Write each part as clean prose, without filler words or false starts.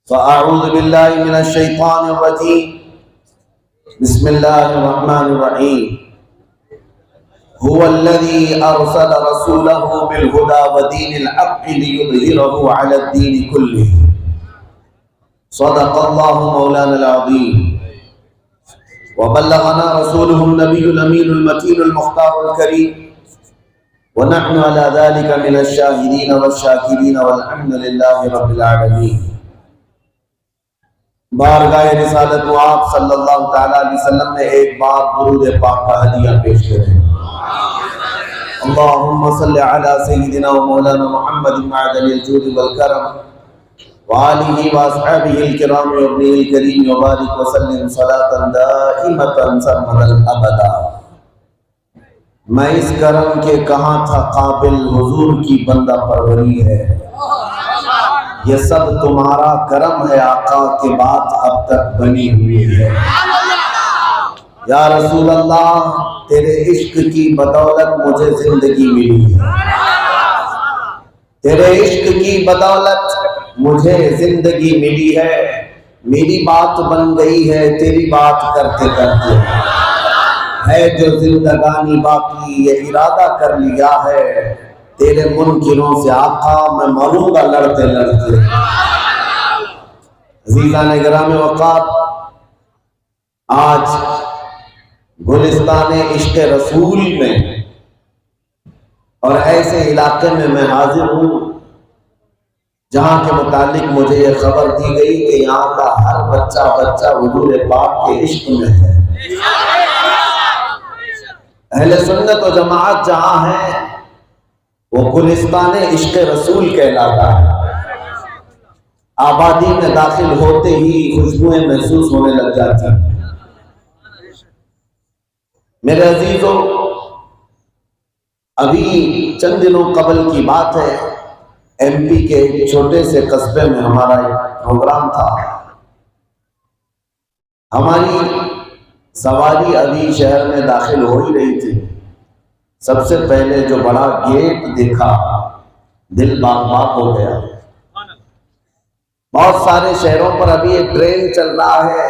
فأعوذ بالله من الشيطان الرجيم بسم الله الرحمن الرحيم هو الذي أرسل رسوله بالهدى ودين الحق ليظهره على الدين كله صدق الله مولانا العظيم وبلغنا رسوله النبي الأمين المتين المختار الكريم ونحن على ذلك من الشاهدين والشاكرين والحمد لله رب العالمين. بارگاہ رسالت و آپ صلی اللہ تعالیٰ علیہ وسلم نے ایک بار درود پاک کا ہدیہ پیش کریں. اللہم صلی علی سیدنا و مولانا محمد معدن الجود والکرم وآلہ واصحابہ الکرام وابنہ الکریم وبارک وسلم صلاة دائمتا سرمدا ابدا. میں اس کرم کے کہاں تھا قابل، حضور کی بندہ پروری ہے. یہ سب تمہارا کرم ہے آقا کے بات اب تک بنی ہوئی ہے. یا رسول اللہ تیرے عشق کی بدولت مجھے زندگی ملی ہے. تیرے عشق کی بدولت مجھے زندگی ملی ہے. میری بات بن گئی ہے تیری بات کرتے کرتے. ہے جو زندگانی باقی یہ ارادہ کر لیا ہے تیرے منکروں سے آقا میں مروں گا لڑتے لڑتے. عزیزان گرامی وقار، آج گلستان عشق رسول میں اور ایسے علاقے میں حاضر ہوں جہاں کے متعلق مجھے یہ خبر دی گئی کہ یہاں کا ہر بچہ حضور پاک کے عشق میں ہے. اہل سنت و جماعت جہاں ہے وہ گلستان عشق رسول کہلاتا ہے. آبادی میں داخل ہوتے ہی خوشبوئیں محسوس ہونے لگ جاتی. میرے عزیزو، ابھی چند دنوں قبل کی بات ہے، ایم پی کے ایک چھوٹے سے قصبے میں ہمارا ایک پروگرام تھا. ہماری سواری ابھی شہر میں داخل ہو ہی رہی تھی. سب سے پہلے جو بڑا گیٹ دیکھا دل باغ باغ ہو گیا. بہت سارے شہروں پر ابھی ایک ٹرین چل رہا ہے،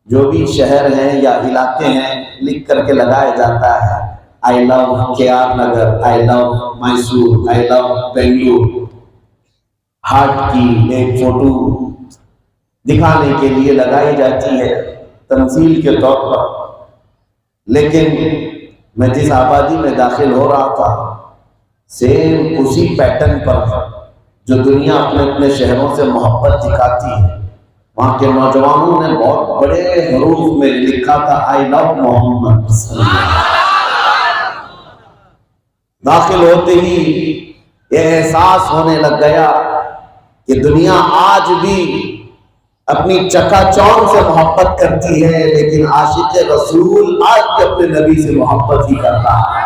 جو بھی شہر ہیں یا علاقے ہیں لکھ کر کے لگایا جاتا ہے I love K R Nagar, I love Mysore, I love Bangalore. Heart کی ایک فوٹو دکھانے کے لیے لگائی جاتی ہے تمثیل کے طور پر. لیکن میں جس آبادی میں داخل ہو رہا تھا سیم اسی پیٹرن پر جو دنیا اپنے اپنے شہروں سے محبت دکھاتی ہے، وہاں کے نوجوانوں نے بہت بڑے حروف میں لکھا تھا آئی لو محمد. داخل ہوتے ہی یہ احساس ہونے لگ گیا کہ دنیا آج بھی اپنی چکا چوند سے محبت کرتی ہے، لیکن عاشق رسول آج بھی اپنے نبی سے محبت ہی کرتا ہے.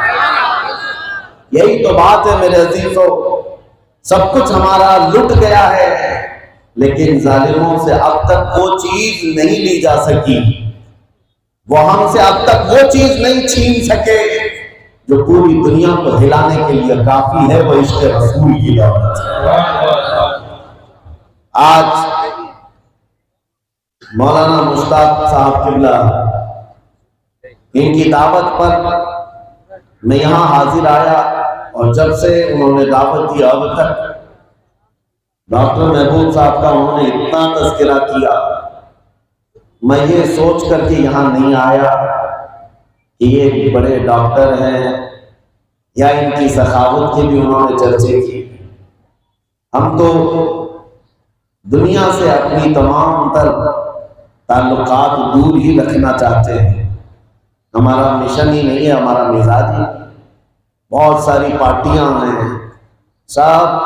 یہی تو بات ہے میرے عزیزو. سب کچھ ہمارا لٹ گیا ہے لیکن ظالموں سے اب تک وہ چیز نہیں لی جا سکی، وہ ہم سے اب تک وہ چیز نہیں چھین سکے جو پوری دنیا کو ہلانے کے لیے کافی ہے، وہ عشق رسول کی دعوت. آج مولانا مشتاق صاحب قبلہ ان کی دعوت پر میں یہاں حاضر آیا، اور جب سے انہوں نے دعوت دی اب تک ڈاکٹر محبوب صاحب کا انہوں نے اتنا تذکرہ کیا، میں یہ سوچ کر کے یہاں نہیں آیا کہ یہ بڑے ڈاکٹر ہیں یا ان کی سخاوت کی بھی انہوں نے چرچے کی. ہم تو دنیا سے اپنی تمام تر تعلقات دور ہی رکھنا چاہتے ہیں. ہمارا مشن ہی نہیں ہے، ہمارا مزاج ہی. بہت ساری پارٹیاں ہیں، سب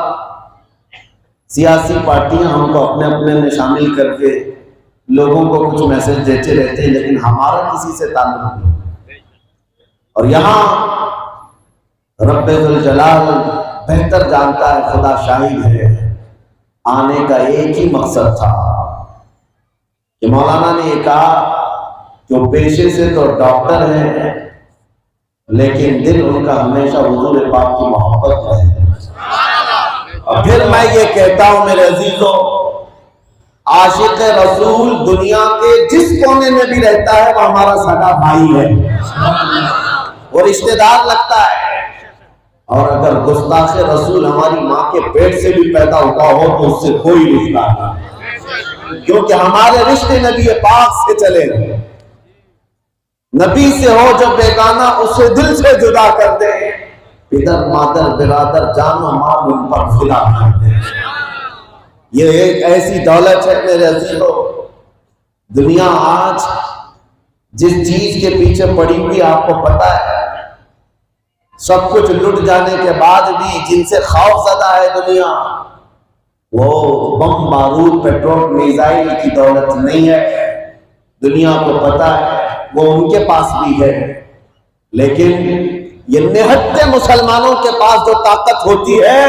سیاسی پارٹیاں ہم کو اپنے اپنے میں شامل کر کے لوگوں کو کچھ میسج دیتے رہتے ہیں، لیکن ہمارا کسی سے تعلق نہیں. اور یہاں رب ذوالجلال بہتر جانتا ہے، خدا شاہد ہے، آنے کا ایک ہی مقصد تھا کہ مولانا نے یہ کہا کہ وہ پیشے سے تو ڈاکٹر ہیں لیکن دل ان کا ہمیشہ حضور پاک کی محبت ہے. اور پھر میں یہ کہتا ہوں میرے عزیزوں، عاشق رسول دنیا کے جس کونے میں بھی رہتا ہے وہ ہمارا سگا بھائی ہے، وہ رشتہ دار لگتا ہے۔ اور اگر گستاخ رسول ہماری ماں کے پیٹ سے بھی پیدا ہوا ہو تو اس سے کوئی رشتہ نہیں، کیونکہ ہمارے رشتے نبی پاک سے چلے گئے۔ نبی سے ہو جو بیگانہ اسے دل سے جدا کر دے، پدر مادر برادر جان و مال ان پر فدا کر دے۔ یہ ایک ایسی دولت ہے میرے عزیزو، دنیا آج جس چیز کے پیچھے پڑی ہوئی آپ کو پتا ہے، سب کچھ لٹ جانے کے بعد بھی جن سے خوف زدہ ہے دنیا، وہ بم بارود پیٹرول میزائل کی دولت نہیں ہے۔ دنیا کو پتا ہے وہ ان کے پاس بھی ہے، لیکن یہ نہتے مسلمانوں کے پاس جو طاقت ہوتی ہے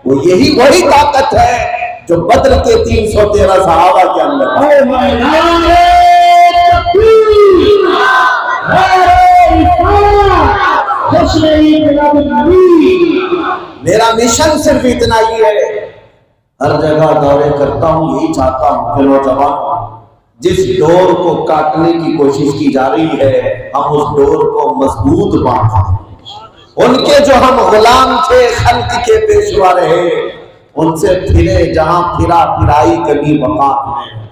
وہ یہی وہی طاقت ہے جو بدر کے 313 صحابہ کے اندر ہے۔ میرا مشن صرف اتنا ہی ہے، ہر جگہ دورے کرتا ہوں، یہی چاہتا ہوں کہ نوجوان جس ڈور کو کاٹنے کی کوشش کی جا رہی ہے ہم اس ڈور کو مضبوط باندھیں۔ ان کے جو ہم غلام تھے خلق کے پیشوا رہے، ان سے پھرے جہاں پھرا پھرائی کمی بقا ہے۔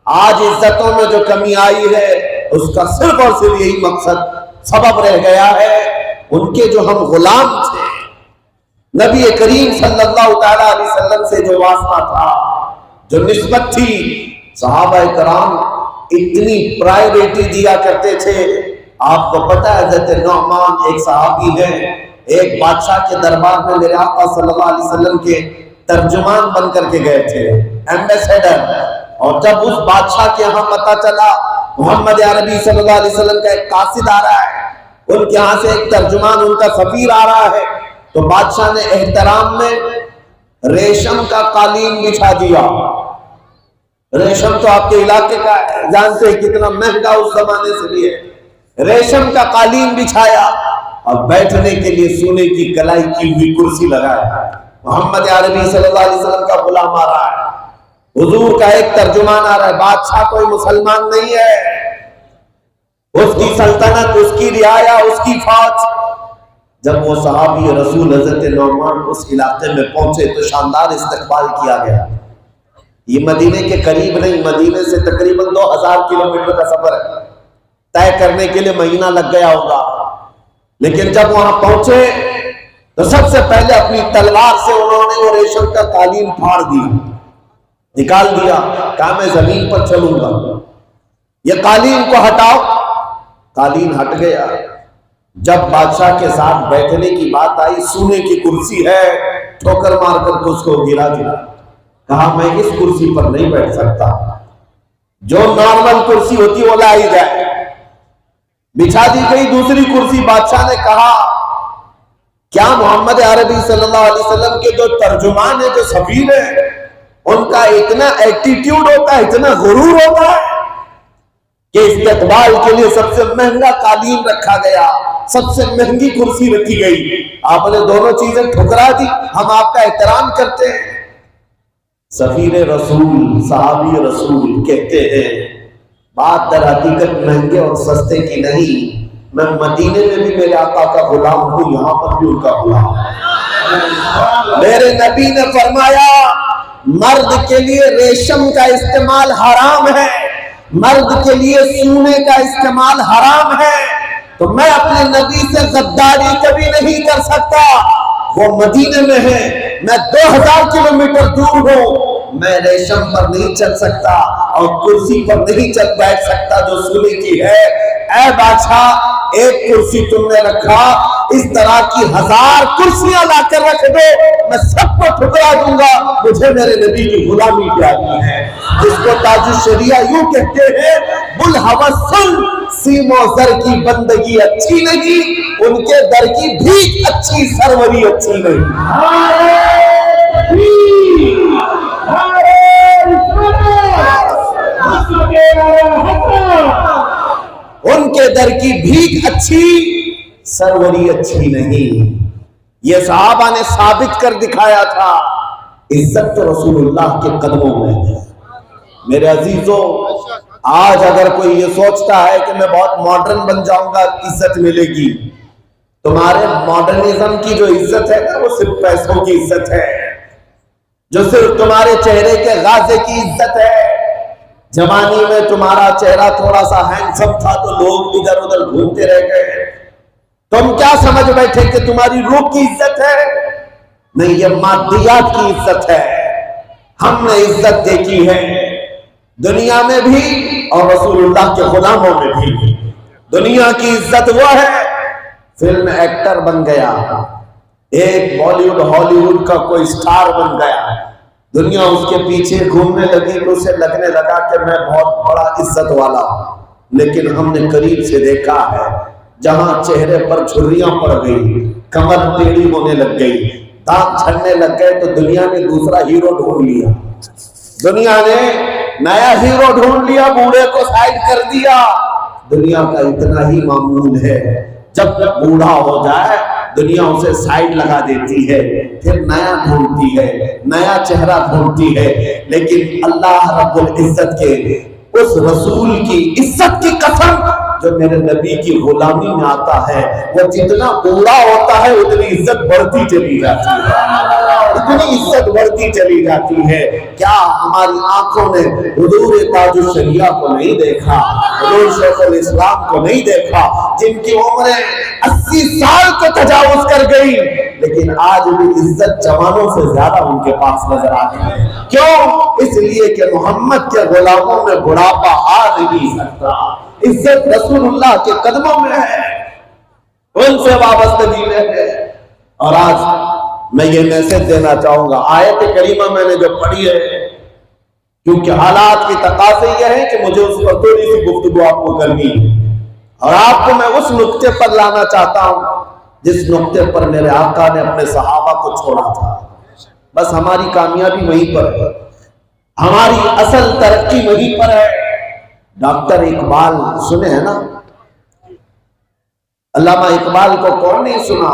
آج عزتوں میں جو کمی آئی ہے اس کا صرف اور صرف یہی مقصد سبب رہ گیا ہے، ان کے جو ہم غلام تھے، نبی کریم صلی اللہ تعالی علیہ وسلم سے جو واسطہ تھا، جو نسبت تھی، صحابہ کرام اتنی پرائیورٹی دیا کرتے تھے۔ آپ کو پتہ ہے حضرت نعمان ایک صحابی ہے، ایک بادشاہ کے دربار میں میرے آقا صلی اللہ علیہ وسلم کے ترجمان بن کر کے گئے تھے، ایمبیسیڈر۔ اور جب اس بادشاہ کے یہاں پتہ چلا محمد عربی صلی اللہ علیہ وسلم کا ایک قاصد آ رہا ہے، ان کے یہاں سے ایک ترجمان، ان کا سفیر آ رہا ہے، تو بادشاہ نے احترام میں ریشم کا قالین بچھا دیا۔ ریشم تو آپ کے علاقے کا جانتے ہیں کتنا مہنگا اس زمانے سے بھی ہے۔ ریشم کا قالین بچھایا اور بیٹھنے کے لیے سونے کی کلائی کی ہوئی کرسی لگایا۔ محمد عربی صلی اللہ علیہ وسلم کا غلام آ رہا ہے، حضور کا ایک ترجمان آ رہا ہے، بادشاہ کوئی مسلمان نہیں ہے، اس کی سلطنت، اس کی رعایا، اس کی فوج۔ جب وہ صحابی رسول حضرت نعمان اس علاقے میں پہنچے تو شاندار استقبال کیا گیا۔ یہ مدینے کے قریب نہیں، مدینے سے تقریباً 2000 کلومیٹر کا سفر ہے، طے کرنے کے لیے مہینہ لگ گیا ہوگا۔ لیکن جب وہاں پہنچے تو سب سے پہلے اپنی تلوار سے انہوں نے وہ ریشم کا قالین پھاڑ دیا، نکال دیا، کہا میں زمین پر چلوں گا، یہ قالین کو ہٹاؤ۔ قالین ہٹ گیا۔ جب بادشاہ کے ساتھ بیٹھنے کی بات آئی، سونے کی کرسی ہے، ٹھوکر مار کر اس کو گرا دیا، کہا میں اس کرسی پر نہیں بیٹھ سکتا، جو نارمل کرسی ہوتی وہ لائی جائے۔ بچھا دی گئی دوسری کرسی۔ بادشاہ نے کہا کیا محمد عربی صلی اللہ علیہ وسلم کے جو ترجمان ہے، جو سفیر ہے، ان کا اتنا ایٹیٹیوڈ ہوتا ہے، اتنا غرور ہوتا ہے کہ استقبال کے لیے سب سے مہنگا قالین رکھا گیا، سب سے مہنگی کرسی رکھی گئی، آپ نے دونوں چیزیں ٹھکرا دی، ہم آپ کا احترام کرتے ہیں۔ سفیر رسول، صحابی رسول کہتے ہیں بات در حقیقت مہنگے اور سستے کی نہیں، میں مدینے میں بھی میرے آقا کا غلام ہوں، یہاں پر بھی ان کا غلام ہوں۔ میرے نبی نے فرمایا مرد کے لیے ریشم کا استعمال حرام ہے، مرد کے لیے سونے کا استعمال حرام ہے، تو میں اپنے نبی سے غداری کبھی نہیں کر سکتا۔ وہ مدینے میں ہے، میں 2000 کلومیٹر دور ہوں، میں ریشم پر نہیں چل سکتا اور کرسی پر نہیں چل بیٹھ سکتا جو سونے کی ہے۔ اے بادشاہ، ایک کرسی تم نے رکھا، اس طرح کی 1000 کرسیاں لا کر رکھ دو، میں سب کو ٹھکرا دوں گا، مجھے میرے نبی کی غلامی پیاری ہے۔ جس کو تاج الشریعہ یوں کہتے ہیں بلحوثن، سیم و زر کی بندگی اچھی نہیں، ان کے در کی بھیک اچھی، سروری اچھی نہیں۔ ان کے در کی بھیک اچھی، سروری اچھی نہیں۔ یہ صحابہ نے ثابت کر دکھایا تھا عزت تو رسول اللہ کے قدموں میں ہے۔ میرے عزیزوں، آج اگر کوئی یہ سوچتا ہے کہ میں بہت ماڈرن بن جاؤں گا عزت ملے گی، تمہارے ماڈرنزم کی جو عزت ہے نا وہ صرف پیسوں کی عزت ہے، جو صرف تمہارے چہرے کے غازے کی عزت ہے۔ جوانی میں تمہارا چہرہ تھوڑا سا ہینڈسم تھا تو لوگ ادھر ادھر گھومتے رہ گئے، تم کیا سمجھ بیٹھے کہ تمہاری روح کی عزت ہے؟ نہیں، یہ مادیات کی عزت ہے۔ ہم نے عزت دیکھی ہے دنیا میں بھی اور رسول اللہ کے غلاموں میں بھی۔ دنیا کی عزت وہ ہے، فلم ایکٹر بن گیا، ایک بالی ووڈ ہالی ووڈ کا کوئی سٹار بن گیا، دنیا اس کے پیچھے گھومنے لگی تو اسے لگنے لگا کہ میں بہت بڑا عزت والا ہوں۔ لیکن ہم نے قریب سے دیکھا ہے جہاں چہرے پر چھریاں پڑ گئی، کمر ٹیڑھی ہونے لگ گئی، دانت جھڑنے لگ گئے تو دنیا نے دوسرا ہیرو ڈھونڈ لیا، دنیا نے نیا ہیرو ڈھونڈ لیا، بوڑھے کو سائیڈ کر دیا۔ دنیا کا اتنا ہی معمول ہے، جب بوڑھا ہو جائے دنیا اسے سائیڈ لگا دیتی ہے، پھر نیا ڈھونڈتی ہے، نیا چہرہ ڈھونڈتی ہے۔ لیکن اللہ رب العزت کے اس رسول کی عزت کی قسم جو میرے نبی کی غلامی میں آتا ہے، وہ جتنا بوڑھا ہوتا ہے اتنی عزت بڑھتی چلی جاتی ہے، اتنی عزت بڑھتی چلی جاتی ہے۔ کیا ہماری آنکھوں نے حضور تاج الشریعہ کو نہیں دیکھا، حضور شیخ الاسلام کو نہیں دیکھا، جن کی عمریں 80 سال کو تجاوز کر گئی، لیکن آج بھی عزت جوانوں سے زیادہ ان کے پاس نظر آتی ہے؟ کیوں؟ اس لیے کہ محمد کے غلاموں میں بڑھاپا آ نہیں سکتا، عزت رسول اللہ کے قدموں میں ہے، ان سے وابستگی میں ہے۔ اور آج میں یہ میسج دینا چاہوں گا، آیت کریمہ میں نے جو پڑھی ہے، کیونکہ حالات کی تقاضے یہ ہے کہ مجھے اس پر تھوڑی سی گفتگو آپ کو کرنی ہے، اور آپ کو میں اس نقطے پر لانا چاہتا ہوں جس نقطے پر میرے آقا نے اپنے صحابہ کو چھوڑا تھا۔ بس ہماری کامیابی وہیں پر ہے، ہماری اصل ترقی وہیں پر ہے۔ ڈاکٹر اقبال سنے ہیں نا؟ علامہ اقبال کو کون نہیں سنا؟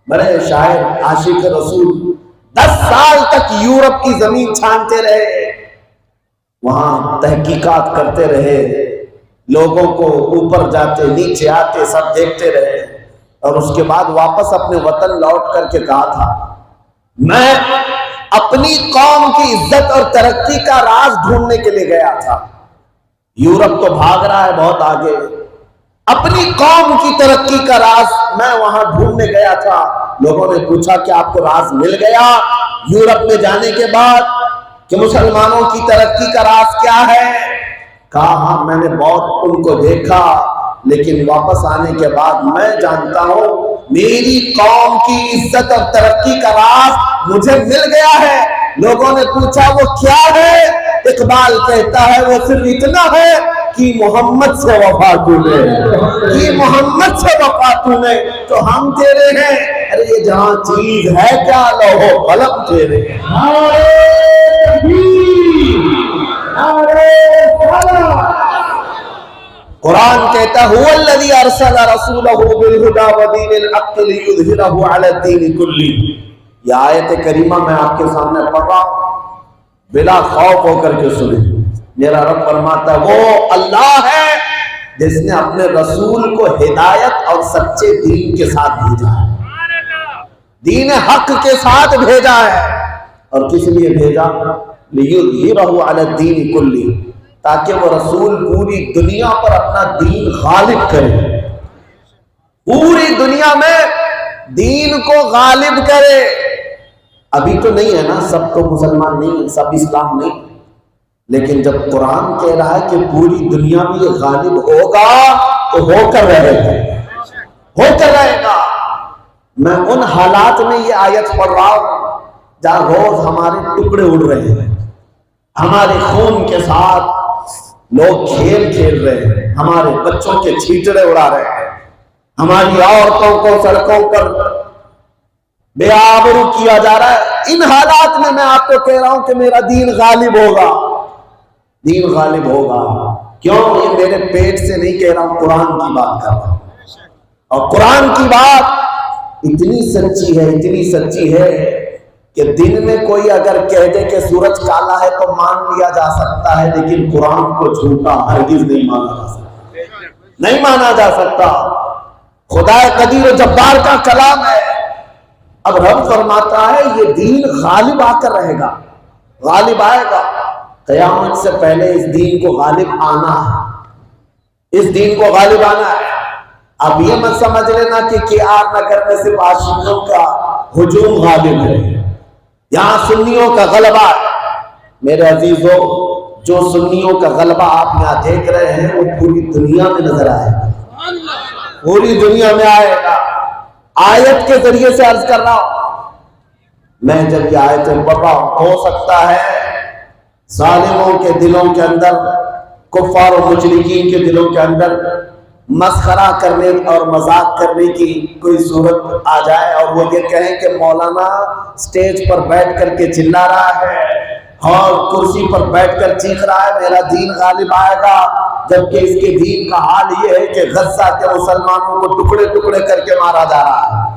بڑے شاعر، عاشق رسول، 10 سال تک یورپ کی زمین چھانتے رہے، وہاں تحقیقات کرتے رہے، لوگوں کو اوپر جاتے نیچے آتے سب دیکھتے رہے، اور اس کے بعد واپس اپنے وطن لوٹ کر کے کہا تھا، میں اپنی قوم کی عزت اور ترقی کا راز ڈھونڈنے کے لیے گیا تھا۔ یورپ تو بھاگ رہا ہے بہت آگے، اپنی قوم کی ترقی کا راز میں وہاں ڈھونڈنے گیا تھا۔ لوگوں نے پوچھا کہ آپ کو راز مل گیا یورپ میں جانے کے بعد کہ مسلمانوں کی ترقی کا راز کیا ہے؟ کہا ہاں، میں نے بہت ان کو دیکھا، لیکن واپس آنے کے بعد میں جانتا ہوں میری قوم کی عزت اور ترقی کا راز مجھے مل گیا ہے۔ لوگوں نے پوچھا وہ کیا ہے؟ اقبال کہتا ہے وہ صرف اتنا ہے کہ محمد سے وفا تونے، کہ محمد سے وفا تونے تو ہم تیرے ہیں۔ ارے یہ جہاں چیز ہے کیا، لوہو قلم تیرے ہیں۔ قرآن کہتا ہے هو الذی ارسل رسولہ بالہدی ودین الحق لیظہرہ علی الدین کلہ۔ یہ آیت کریمہ میں آپ کے سامنے پڑھ رہا ہوں، بلا خوف ہو کر کے سنیں۔ میرا رب فرماتا ہے وہ اللہ ہے جس نے اپنے رسول کو ہدایت اور سچے دین کے ساتھ بھیجا ہے، دین حق کے ساتھ بھیجا ہے۔ اور کس لیے بھیجا؟ لیظہرہ علی الدین کلہ، تاکہ وہ رسول پوری دنیا پر اپنا دین غالب کرے، پوری دنیا میں دین کو غالب کرے۔ ابھی تو نہیں ہے نا، سب تو مسلمان نہیں ہیں، سب اسلام نہیں، لیکن جب قرآن کہہ رہا ہے کہ پوری دنیا میں یہ غالب ہوگا تو ہو کر رہے گا، ہو کر رہے گا۔ میں ان حالات میں یہ آیت پڑھ رہا ہوں جہاں روز ہمارے ٹکڑے اڑ رہے ہیں، ہمارے خون کے ساتھ لوگ کھیل کھیل رہے ہیں، ہمارے بچوں کے چھیٹڑے اڑا رہے ہیں، ہماری عورتوں کو سڑکوں پر بے آبرو کیا جا رہا ہے۔ ان حالات میں آپ کو کہہ رہا ہوں کہ میرا دین غالب ہوگا، دین غالب ہوگا۔ کیوں؟ یہ میرے پیٹ سے نہیں کہہ رہا ہوں، قرآن کی بات کر رہا ہوں، اور قرآن کی بات اتنی سچی ہے، اتنی سچی ہے کہ دن میں کوئی اگر کہہ دے کہ سورج کالا ہے تو مان لیا جا سکتا ہے، لیکن قرآن کو جھوٹا ہرگز نہیں مانا جا سکتا، نہیں مانا جا سکتا۔ خدا قدیر و جبار کا کلام ہے۔ اب رب فرماتا ہے یہ دین غالب آ کر رہے گا، غالب آئے گا۔ قیامت سے پہلے اس دین کو غالب آنا ہے، اس دین کو غالب آنا ہے۔ اب یہ مت سمجھ لینا کہ کیار نگر میں صرف عاشقوں کا ہجوم غالب ہے، یہاں سنیوں کا غلبہ ہے۔ میرے عزیزو، جو سنیوں کا غلبہ آپ یہاں دیکھ رہے ہیں وہ پوری دنیا میں نظر آئے گا، پوری دنیا میں آئے گا۔ آیت کے ذریعے سے عرض کر رہا ہوں، میں جب یہ آیتیں پڑھ رہا ہوں، ہو سکتا ہے ظالموں کے دلوں کے اندر، کفار و مشرکین کے دلوں کے اندر مسخرہ کرنے اور مذاق کرنے کی کوئی صورت آ جائے، اور وہ یہ کہیں کہ مولانا سٹیج پر بیٹھ کر کے چلا رہا ہے اور کرسی پر بیٹھ کر چیخ رہا ہے میرا دین غالب آئے گا، جبکہ اس کے دین کا حال یہ ہے کہ غزہ کے مسلمانوں کو ٹکڑے ٹکڑے کر کے مارا جا رہا ہے۔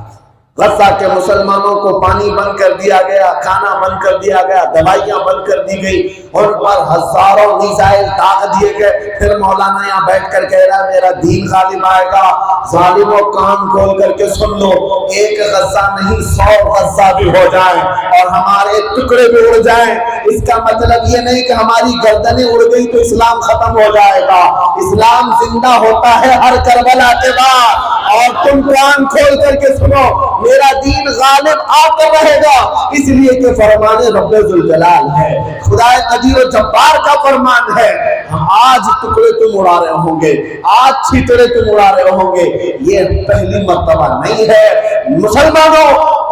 غزہ کے مسلمانوں کو پانی بند کر دیا گیا، کھانا بند کر دیا گیا، دوائیاں بند کر دی گئی، ان پر ہزاروں میزائل داغ دیے گئے، پھر مولانا یہاں بیٹھ کر کہہ رہا ہے میرا دین غالب آئے گا۔ ظالموں کان کھول کر کے سن لو، ایک غزہ نہیں 100 غزہ بھی ہو جائیں اور ہمارے ٹکڑے بھی اڑ جائیں، اس کا مطلب یہ نہیں کہ ہماری گردنیں اڑ گئی تو اسلام ختم ہو جائے گا۔ اسلام زندہ ہوتا ہے ہر کربلا کے بعد، اور تم کان کھول کر کے سنو میرا دین غالب آ کر رہے گا، اس لیے کہ فرمان رب ذوالجلال ہے، خدا قدیر و جبار کا فرمان ہے۔ آج ٹکڑے تم اڑا رہے ہوں گے، آج چھیتڑے تم اڑا رہے ہوں گے، یہ پہلی مرتبہ نہیں ہے۔ مسلمانوں،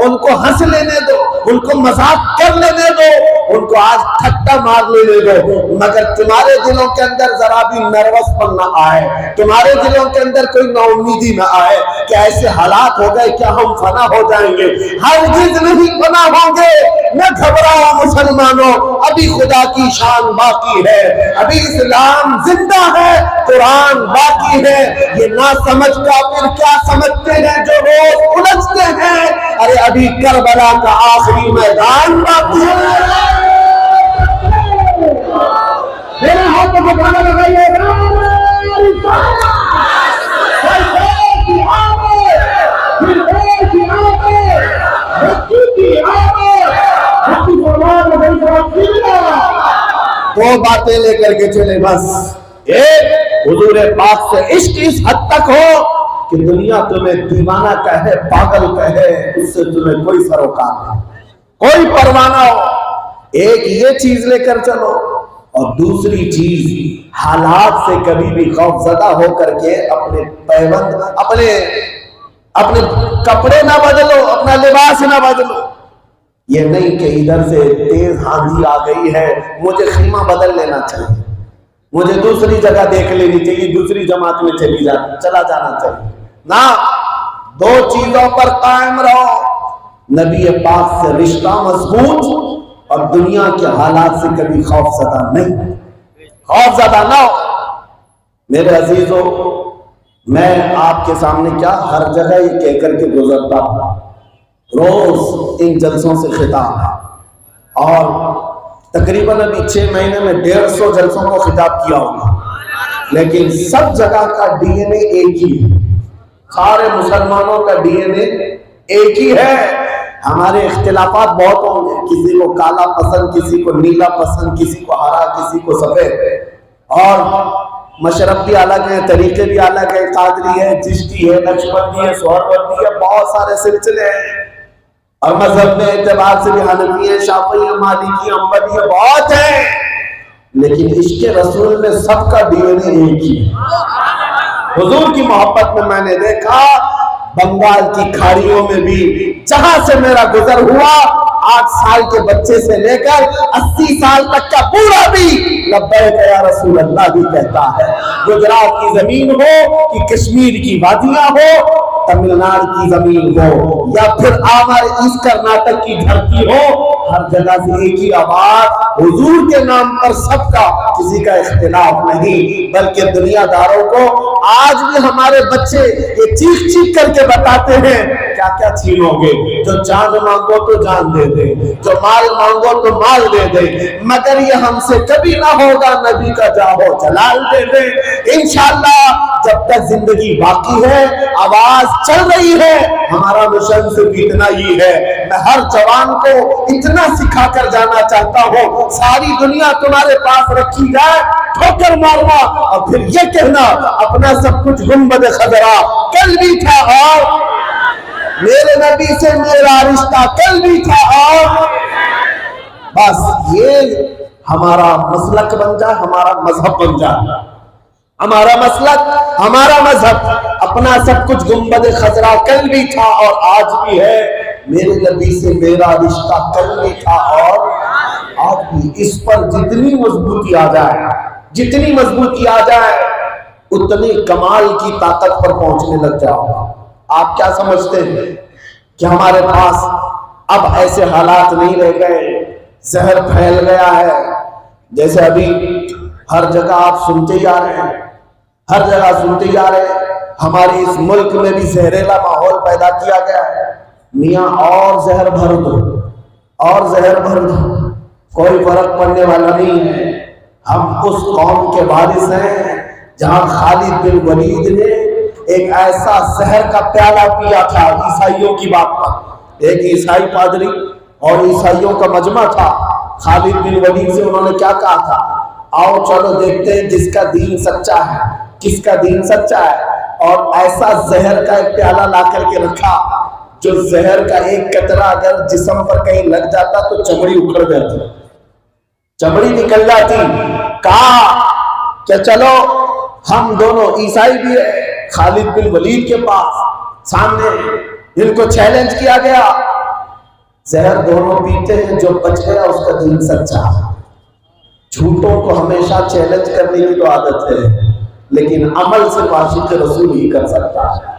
ان کو ہنس لینے دو، ان کو مذاق کر لینے دو، ان کو آج ٹھٹا مار لینے دو، مگر تمہارے دلوں کے اندر ذرا بھی نروس پن نہ آئے، تمہارے دلوں کے اندر کوئی نا امیدی نہ آئے کہ ایسے حالات ہو گئے کیا ہم فنا ہو جائیں گے۔ ہرگز نہیں فنا ہوں گے، نہ گھبراؤ مسلمانوں، ابھی خدا کی شان باقی ہے، ابھی اسلام زندہ ہے، قرآن باقی ہے۔ یہ نہ سمجھ کافر کیا سمجھتے ہیں جو روز الجھتے ہیں، ارے ابھی کربلا کا آخری میدان باقی ہے۔ میرے ہاتھ کو گانا لگائیے، دو باتیں لے کر کے چلے بس۔ ایک، حضور پاک سے عشق اس حد تک ہو کہ دنیا تمہیں دیوانہ کہے، پاگل کہے، اس سے تمہیں کوئی سروکار نہیں، کوئی پرواہ نہ ہو۔ ایک یہ چیز لے کر چلو، اور دوسری چیز حالات سے کبھی بھی خوف زدہ ہو کر کے اپنے پیوند، اپنے کپڑے نہ بدلو، اپنا لباس نہ بدلو۔ یہ نہیں کہ ادھر سے تیز آندھی آ گئی ہے مجھے خیمہ بدل لینا چاہیے، مجھے دوسری جگہ دیکھ لینی چاہیے، دوسری جماعت میں چلا جانا چاہیے۔ نہ، دو چیزوں پر قائم رہو، نبی پاک سے رشتہ مضبوط اور دنیا کے حالات سے کبھی خوف زدہ نہیں، خوف زدہ نہ ہو۔ میرے عزیزو، میں آپ کے سامنے کیا ہر جگہ یہ کہہ کر کے گزرتا ہوں، روز ان جلسوں سے خطاب ہے، اور تقریباً ابھی 6 مہینے میں 150 جلسوں کو خطاب کیا ہوگا، لیکن سب جگہ کا ڈی این اے ایک ہی ہے، سارے مسلمانوں کا ڈی این اے ایک ہی ہے۔ ہمارے اختلافات بہت ہوں گے، کسی کو کالا پسند، کسی کو نیلا پسند، کسی کو ہرا، کسی کو سفید، اور مشرب بھی الگ ہیں، طریقے بھی الگ ہیں، قادری ہے، چشتی ہے، نقشبندی ہے، سہروردی ہے، بہت سارے سلسلے ہیں، اور مذہب میں اعتبار سے بھی حنفی ہے، شافعی ہے، مالکی ہے، حنبلی ہے، بہت ہیں، لیکن عشق رسول میں سب کا ڈی این اے ایک ہی ہے۔ حضور کی محبت میں نے دیکھا بنگال کی کھاڑیوں میں بھی جہاں سے میرا گزر ہوا، 8 سال کے بچے سے لے کر 80 سال تک کا بوڑھا بھی لبیک یا رسول اللہ بھی کہتا ہے۔ گجرات کی زمین ہو کہ کشمیر کی وادیاں ہو، تمل ناڈو کی زمین ہو یا پھر آمر ایسٹ کرناٹک کی دھرتی ہو، ہر جگہ سے ایک ہی آواز، حضور کے نام پر سب کا، کسی کا اختلاف نہیں، بلکہ دنیا داروں کو آج بھی ہمارے بچے یہ چیخ چیخ کر کے بتاتے ہیں کیا کیا چھینو گے، جو جان مانگو تو جان دے دے، جو مال مانگو تو مال دے دے، مگر یہ ہم سے کبھی نہ ہوگا نبی کا جاہو جلال دے دے۔ انشاءاللہ جب تک زندگی باقی ہے، آواز چل رہی ہے، ہمارا مشن صرف اتنا ہی ہے۔ میں ہر جوان کو اتنا سکھا کر جانا چاہتا ہوں، ساری دنیا تمہارے پاس رکھی جائے، ٹھوکر مارنا اور پھر یہ کہنا اپنا سب کچھ گنبد خضرا کل بھی تھا اور میرے نبی سے میرا رشتہ کل بھی تھا، اور بس یہ ہمارا مسلک بن جائے، ہمارا مذہب بن جائے، ہمارا مسلک، ہمارا مذہب، اپنا سب کچھ گنبد خضرا کل بھی تھا اور آج بھی ہے، میرے نبی سے میرا رشتہ کل بھی تھا اور آج بھی۔ اس پر جتنی مضبوطی آ جائے، جتنی مضبوطی آ جائے، اتنی کمال کی طاقت پر پہنچنے لگ جاؤ۔ آپ کیا سمجھتے ہیں کہ ہمارے پاس اب ایسے حالات نہیں رہ گئے، زہر پھیل گیا ہے؟ جیسے ابھی ہر جگہ آپ سنتے جا رہے ہیں، ہر جگہ سنتے جا رہے ہیں، ہمارے اس ملک میں بھی زہریلا ماحول پیدا کیا گیا ہے۔ میاں اور زہر بھر دو، اور زہر بھر دو، کوئی فرق پڑنے والا نہیں ہے۔ ہم اس قوم کے وارث ہیں جہاں خالد بن ولید نے ایک ایسا زہر کا پیالہ پیا تھا عیسائیوں کی بات پر۔ ایک عیسائی پادری اور عیسائیوں کا مجمع تھا، خالد بن ولید سے انہوں نے کیا کہا تھا؟ آؤ چلو دیکھتے ہیں جس کا دین سچا ہے، کس کا دین سچا ہے، اور ایسا زہر کا ایک پیالہ لا کر کے رکھا جو زہر کا ایک قطرہ اگر جسم پر کہیں لگ جاتا تو چمڑی اکھڑ جاتی، چمڑی نکل جاتی۔ کہا کہ چلو ہم دونوں، عیسائی بھی ہے خالد بن ولید کے پاس، سامنے ان کو چیلنج کیا گیا، زہر دونوں پیتے ہیں، جو بچ گیا اس کا دین سچا۔ جھوٹوں کو ہمیشہ چیلنج کرنے کی تو عادت ہے، لیکن عمل سے عاشق رسول ہی کر سکتا ہے۔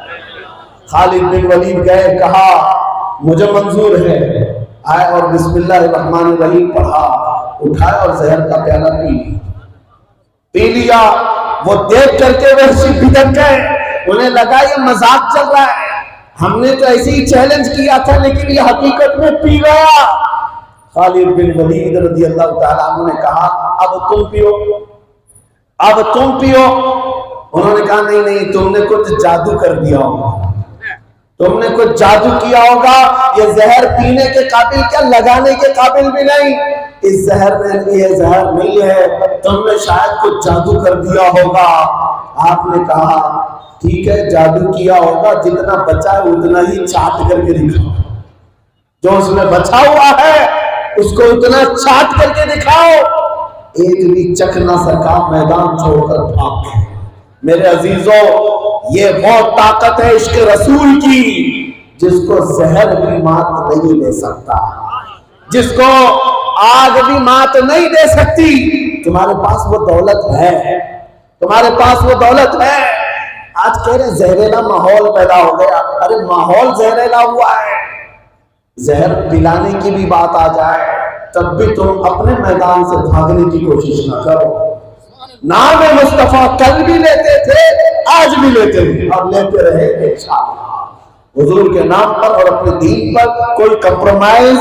خالد بن ولید گئے، کہا مجھے منظور ہے، آئے اور بسم اللہ الرحمن الرحیم پڑھا، اٹھائے اور زہر کا پیالہ پی لیا۔ وہ دیکھ کر کے وحشی بھٹک گئے، انہیں لگا یہ مذاق چل رہا ہے، ہم نے تو ایسے ہی چیلنج کیا تھا لیکن یہ حقیقت میں پی گیا۔ خالد بن ولید رضی اللہ تعالیٰ عنہ نے کہا اب تم پیو، اب تم پیو۔ انہوں نے کہا نہیں نہیں، تم نے کچھ جادو کر دیا ہوگا، تم نے کچھ جادو کیا ہوگا، یہ زہر پینے کے قابل کیا لگانے کے قابل بھی نہیں، اس زہر میں یہ زہر نہیں ہے، تم نے شاید کچھ جادو کر دیا ہوگا۔ آپ نے کہا ٹھیک ہے جادو کیا ہوگا، جتنا بچا ہے اتنا ہی چاٹ کر کے دکھاؤ، جو اس میں بچا ہوا ہے اس کو اتنا چاٹ کر کے دکھاؤ۔ ایک بھی چکنا سکا میدان چھوڑ کر بھاگ گئے۔ میرے عزیزوں، یہ وہ طاقت ہے عشق رسول کی جس کو زہر بھی مات نہیں دے سکتا، جس کو آگ بھی مات نہیں دے سکتی۔ تمہارے پاس وہ دولت ہے، تمہارے پاس وہ دولت ہے۔ آج کہہ رہے زہریلا ماحول پیدا ہو گیا، ارے ماحول زہریلا ہوا ہے، زہر پلانے کی بھی بات آ جائے تب بھی تم اپنے میدان سے بھاگنے کی کوشش نہ کرو۔ نام مصطفیٰ کل بھی لیتے تھے، آج بھی لیتے ہیں اور لیتے رہے انشاءاللہ۔ حضور کے نام پر اور اپنے دین پر کوئی کمپرومائز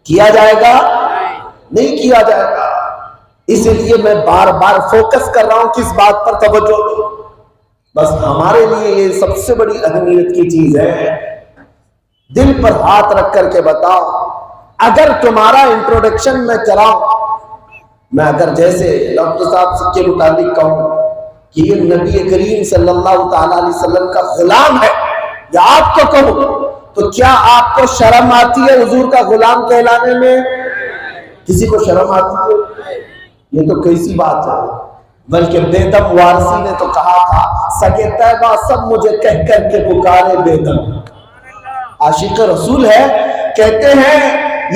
کیا جائے گا؟ نہیں کیا جائے گا۔ اسی لیے میں بار بار فوکس کر رہا ہوں کس بات پر توجہ دو، بس ہمارے لیے یہ سب سے بڑی اہمیت کی چیز ہے۔ دل پر ہاتھ رکھ کر کے بتاؤ، اگر تمہارا انٹروڈکشن میں کراؤں، میں اگر جیسے ڈاکٹر صاحب کے متعلق کہوں کہ یہ نبی کریم صلی اللہ تعالی علیہ وسلم کا غلام ہے، یا آپ کو کہوں تو کیا آپ کو شرم آتی ہے حضور کا غلام کہلانے میں؟ کسی کو شرم آتی ہے؟ یہ تو کیسی بات ہے۔ بلکہ بیدم وارسی نے تو کہا تھا سگے طیبہ سب مجھے کہہ کر کے پکارے بیدم۔ عاشق رسول ہے، کہتے ہیں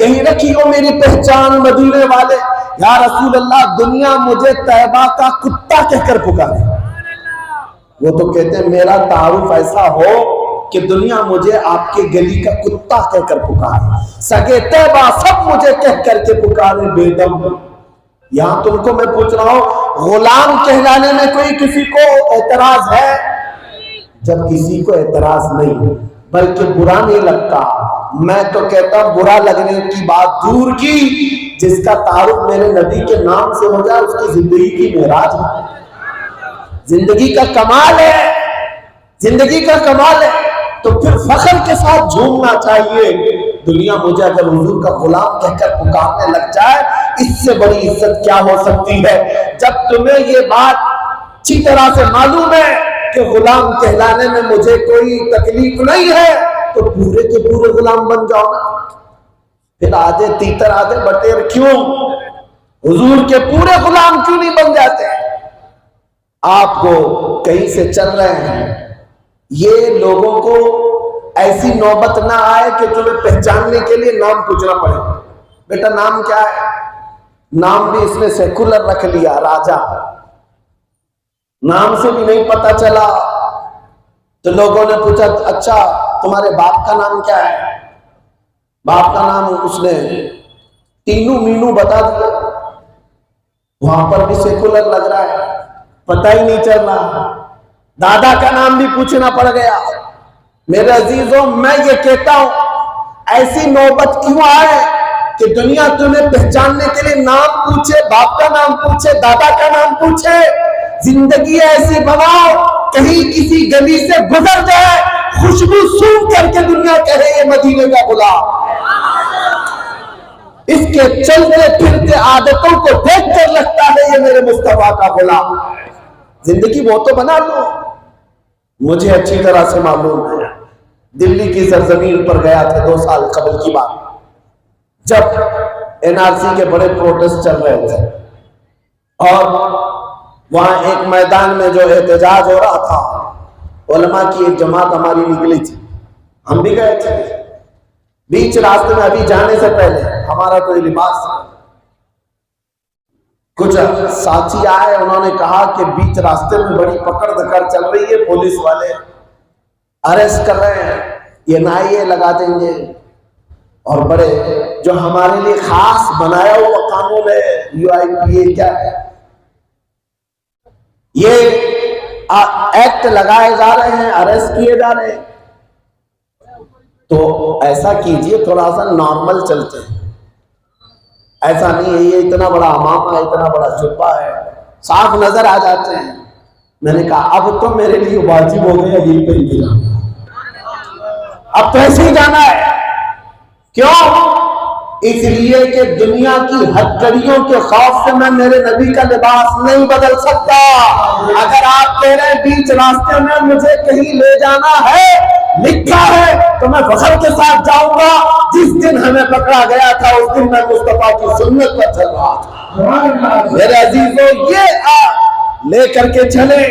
یہی رکھی ہو میری پہچان مدینے والے، یا رسول اللہ دنیا مجھے طیبہ کا کتا کہہ کر پکارے۔ وہ تو کہتے ہیں میرا تعارف ایسا ہو کہ دنیا مجھے آپ کے گلی کا کتا کہہ کر پکارے، سگے طیبہ سب مجھے کہہ کر کے پکارے بے دم۔ یہاں تم کو میں پوچھ رہا ہوں، غلام کہلانے میں کوئی کسی کو اعتراض ہے؟ جب کسی کو اعتراض نہیں بلکہ برا نہیں لگتا، میں تو کہتا ہوں برا لگنے کی بات دور کی، جس کا تعارف میرے نبی کے نام سے ہو جائے اس کی زندگی کی معراج ہے، زندگی کا کمال ہے، زندگی کا کمال ہے۔ تو پھر فخر کے ساتھ جھومنا چاہیے۔ دنیا مجھے اگر حضور کا غلام کہہ کر پکارنے لگ جائے، اس سے بڑی عزت کیا ہو سکتی ہے؟ جب تمہیں یہ بات اچھی طرح سے معلوم ہے کہ غلام کہلانے میں مجھے کوئی تکلیف نہیں ہے، تو پورے کے پورے غلام بن جاؤ نا۔ پھر آدھے تیتر آدھے بٹیر کیوں؟ حضور کے پورے غلام کیوں نہیں بن جاتے؟ آپ کو کہیں سے چل رہے ہیں، یہ لوگوں کو ایسی نوبت نہ آئے کہ تمہیں پہچاننے کے لیے نام پوچھنا پڑے، بیٹا نام کیا ہے؟ نام بھی اس نے سیکولر رکھ لیا، راجا، نام سے بھی نہیں پتا چلا۔ تو لوگوں نے پوچھا اچھا تمہارے باپ کا نام کیا ہے؟ باپ کا نام اس نے تینو مینو بتا دیا، وہاں پر بھی سیکولر لگ رہا ہے، پتہ ہی نہیں چل رہا۔ دادا کا نام بھی پوچھنا پڑ گیا۔ میرے عزیزوں، میں یہ کہتا ہوں ایسی نوبت کیوں آئے کہ دنیا تمہیں پہچاننے کے لیے نام پوچھے، باپ کا نام پوچھے، دادا کا نام پوچھے؟ زندگی ایسی بناؤ کہیں کسی گلی سے گزر جائے، خوشبو سونگھ کر کے دنیا کہے یہ مدینے کا غلام۔ اس کے چلتے پھرتے عادتوں کو دیکھ کر لگتا ہے یہ میرے مصطفیٰ کا غلام۔ زندگی وہ تو بنا لو۔ مجھے اچھی طرح سے معلوم ہے، دلی کی سرزمین پر گیا تھا 2 سال قبل کی بات، جب NRC کے بڑے پروٹیسٹ چل رہے تھے، اور وہاں ایک میدان میں جو احتجاج ہو رہا تھا، علماء کی ایک جماعت ہماری نکلی تھی، ہم بھی گئے تھے۔ بیچ راستے میں ابھی جانے سے پہلے ہمارا کوئی لباس، کچھ ساتھی آئے، انہوں نے کہا کہ بیچ راستے میں بڑی پکڑ دکڑ چل رہی ہے، پولیس والے اریسٹ کر رہے ہیں، یہ NIA لگا دیں گے، اور بڑے جو ہمارے لیے خاص بنایا ہوا قانون ہے UIPA کیا ہے، یہ ایکٹ لگائے جا رہے ہیں، اریسٹ کیے جا رہے ہیں۔ تو ایسا کیجئے تھوڑا سا نارمل چلتے ہیں، ایسا نہیں ہے یہ اتنا بڑا امامہ ہے، اتنا بڑا جبہ ہے، صاف نظر آ جاتے ہیں۔ میں نے کہا اب تو میرے لیے واجب ہو گیا یہی پہ ہی جانا، اب تو ایسے ہی جانا ہے۔ کیوں؟ اس لیے کہ دنیا کی ہتھکڑیوں کے خوف سے میں میرے نبی کا لباس نہیں بدل سکتا۔ اگر آپ کہہ رہے ہیں بیچ راستے میں مجھے کہیں لے جانا ہے، لکھا ہے، تو میں فخر کے ساتھ جاؤں گا۔ جس دن ہمیں پکڑا گیا تھا اس دن میں مصطفیٰ کی سنت پر چل رہا تھا۔ میرے عزیزوں، یہ لے کر کے چلے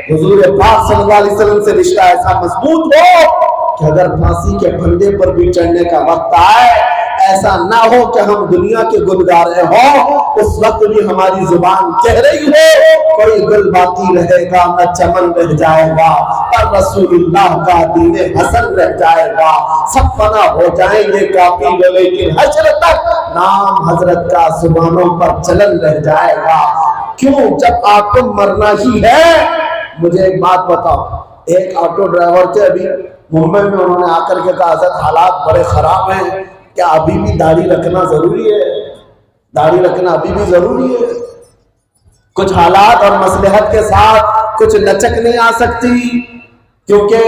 حضور پاک صلی اللہ علیہ وسلم سے رشتہ ایسا مضبوط ہو کہ اگر پھانسی کے پھندے پر بھی چڑھنے کا وقت آئے، ایسا نہ ہو کہ ہم دنیا کے گلگارے ہوں، اس وقت بھی ہماری زبان کہہ رہی ہو کوئی گل باقی رہے گا نہ چمن رہ جائے گا، پر رسول اللہ کا دین حسن رہ جائے گا۔ سب فنا ہو جائیں گے کافی لیکن حشر تک نام حضرت کا زبانوں پر چلن رہ جائے گا۔ کیوں؟ جب آپ کو مرنا ہی ہے۔ مجھے ایک بات بتاؤ، ایک آٹو ڈرائیور تھے ابھی ممبئی میں، انہوں نے آ کر کے کہا حضرت حالات بڑے خراب ہیں، کیا ابھی بھی داڑھی رکھنا ضروری ہے؟ داڑھی رکھنا ابھی بھی ضروری ہے؟ کچھ حالات اور مصلحت کے ساتھ کچھ لچک نہیں آ سکتی، کیونکہ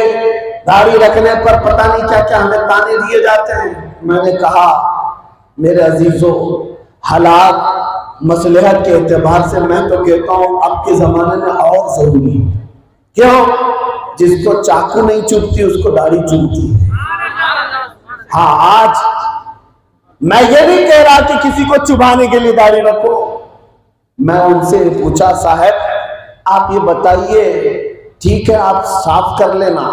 داڑھی رکھنے پر پتہ نہیں کیا کیا ہمیں تانے دیے جاتے ہیں۔ میں نے کہا میرے عزیزوں، حالات مصلحت کے اعتبار سے میں تو کہتا ہوں اب کے زمانے میں اور ضروری ہے۔ کیوں؟ جس کو چاقو نہیں چبھتی اس کو داڑھی چبھتی ہے۔ ہاں، آج میں یہ نہیں کہہ رہا کہ کسی کو چبھانے کے لیے داڑھی رکھو۔ میں ان سے پوچھا صاحب آپ یہ بتائیے، ٹھیک ہے آپ صاف کر لینا،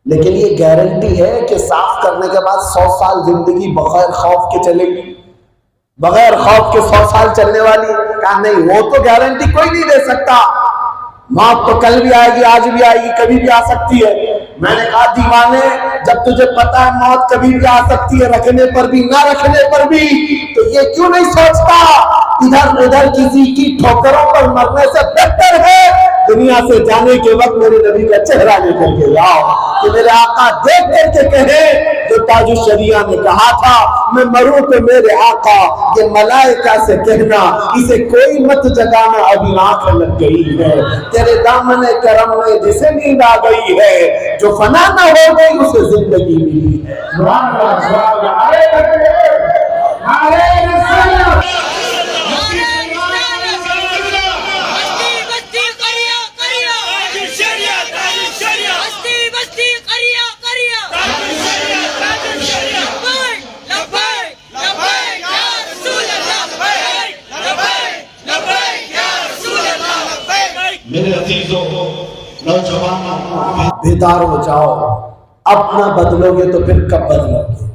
لیکن یہ گارنٹی ہے کہ صاف کرنے کے بعد 100 سال زندگی بغیر خوف کے چلے گی؟ بغیر خوف کے 100 سال چلنے والی؟ کہا نہیں، وہ تو گارنٹی کوئی نہیں دے سکتا۔ موت تو کل بھی آئے گی، آج بھی آئے گی، کبھی بھی آ سکتی ہے، میں نے کہا دیوانے جب تجھے پتا ہے موت کبھی بھی آ سکتی ہے، رکھنے پر بھی نہ رکھنے پر بھی، تو یہ کیوں نہیں سوچتا ادھر ادھر کسی کی ٹھوکروں پر مرنے سے بہتر ہے دنیا سے جانے کے وقت میرے نبی کا چہرہ لے کر کے لاؤ کہ میرے آقا دیکھ کر کے کہے جو تاج الشریعہ نے کہا تھا میں مروں تو میرے آقا یہ ملائکہ سے کہنا اسے کوئی مت جگانا ابھی آنکھ لگ گئی ہے، تیرے دامن کرم میں جسے نیند آ گئی ہے، جو فنا نہ ہو گئی اسے زندگی ملی ہے۔ میرے عزیزوں نوجوانوں بیدار ہو جاؤ، اپنا بدلو گے تو پھر کب بدلو گے؟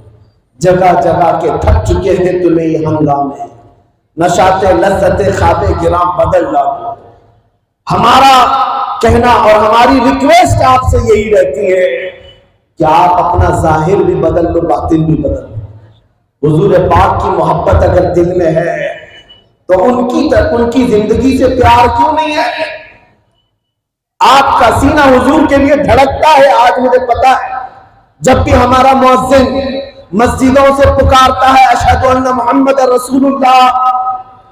جگہ جگہ کے تھک چکے ہیں تمہیں یہ ہنگامے، نشاط لذت خواب گراں بدل لاؤ۔ ہمارا کہنا اور ہماری ریکویسٹ آپ سے یہی رہتی ہے کہ آپ اپنا ظاہر بھی بدل لو، باطن بھی بدل لو۔ حضور پاک کی محبت اگر دل میں ہے تو ان کی زندگی سے پیار کیوں نہیں ہے؟ آپ کا سینہ حضور کے لیے دھڑکتا ہے۔ آج مجھے پتا ہے جب بھی ہمارا مؤذن مسجدوں سے پکارتا ہے اشہد ان محمد رسول اللہ،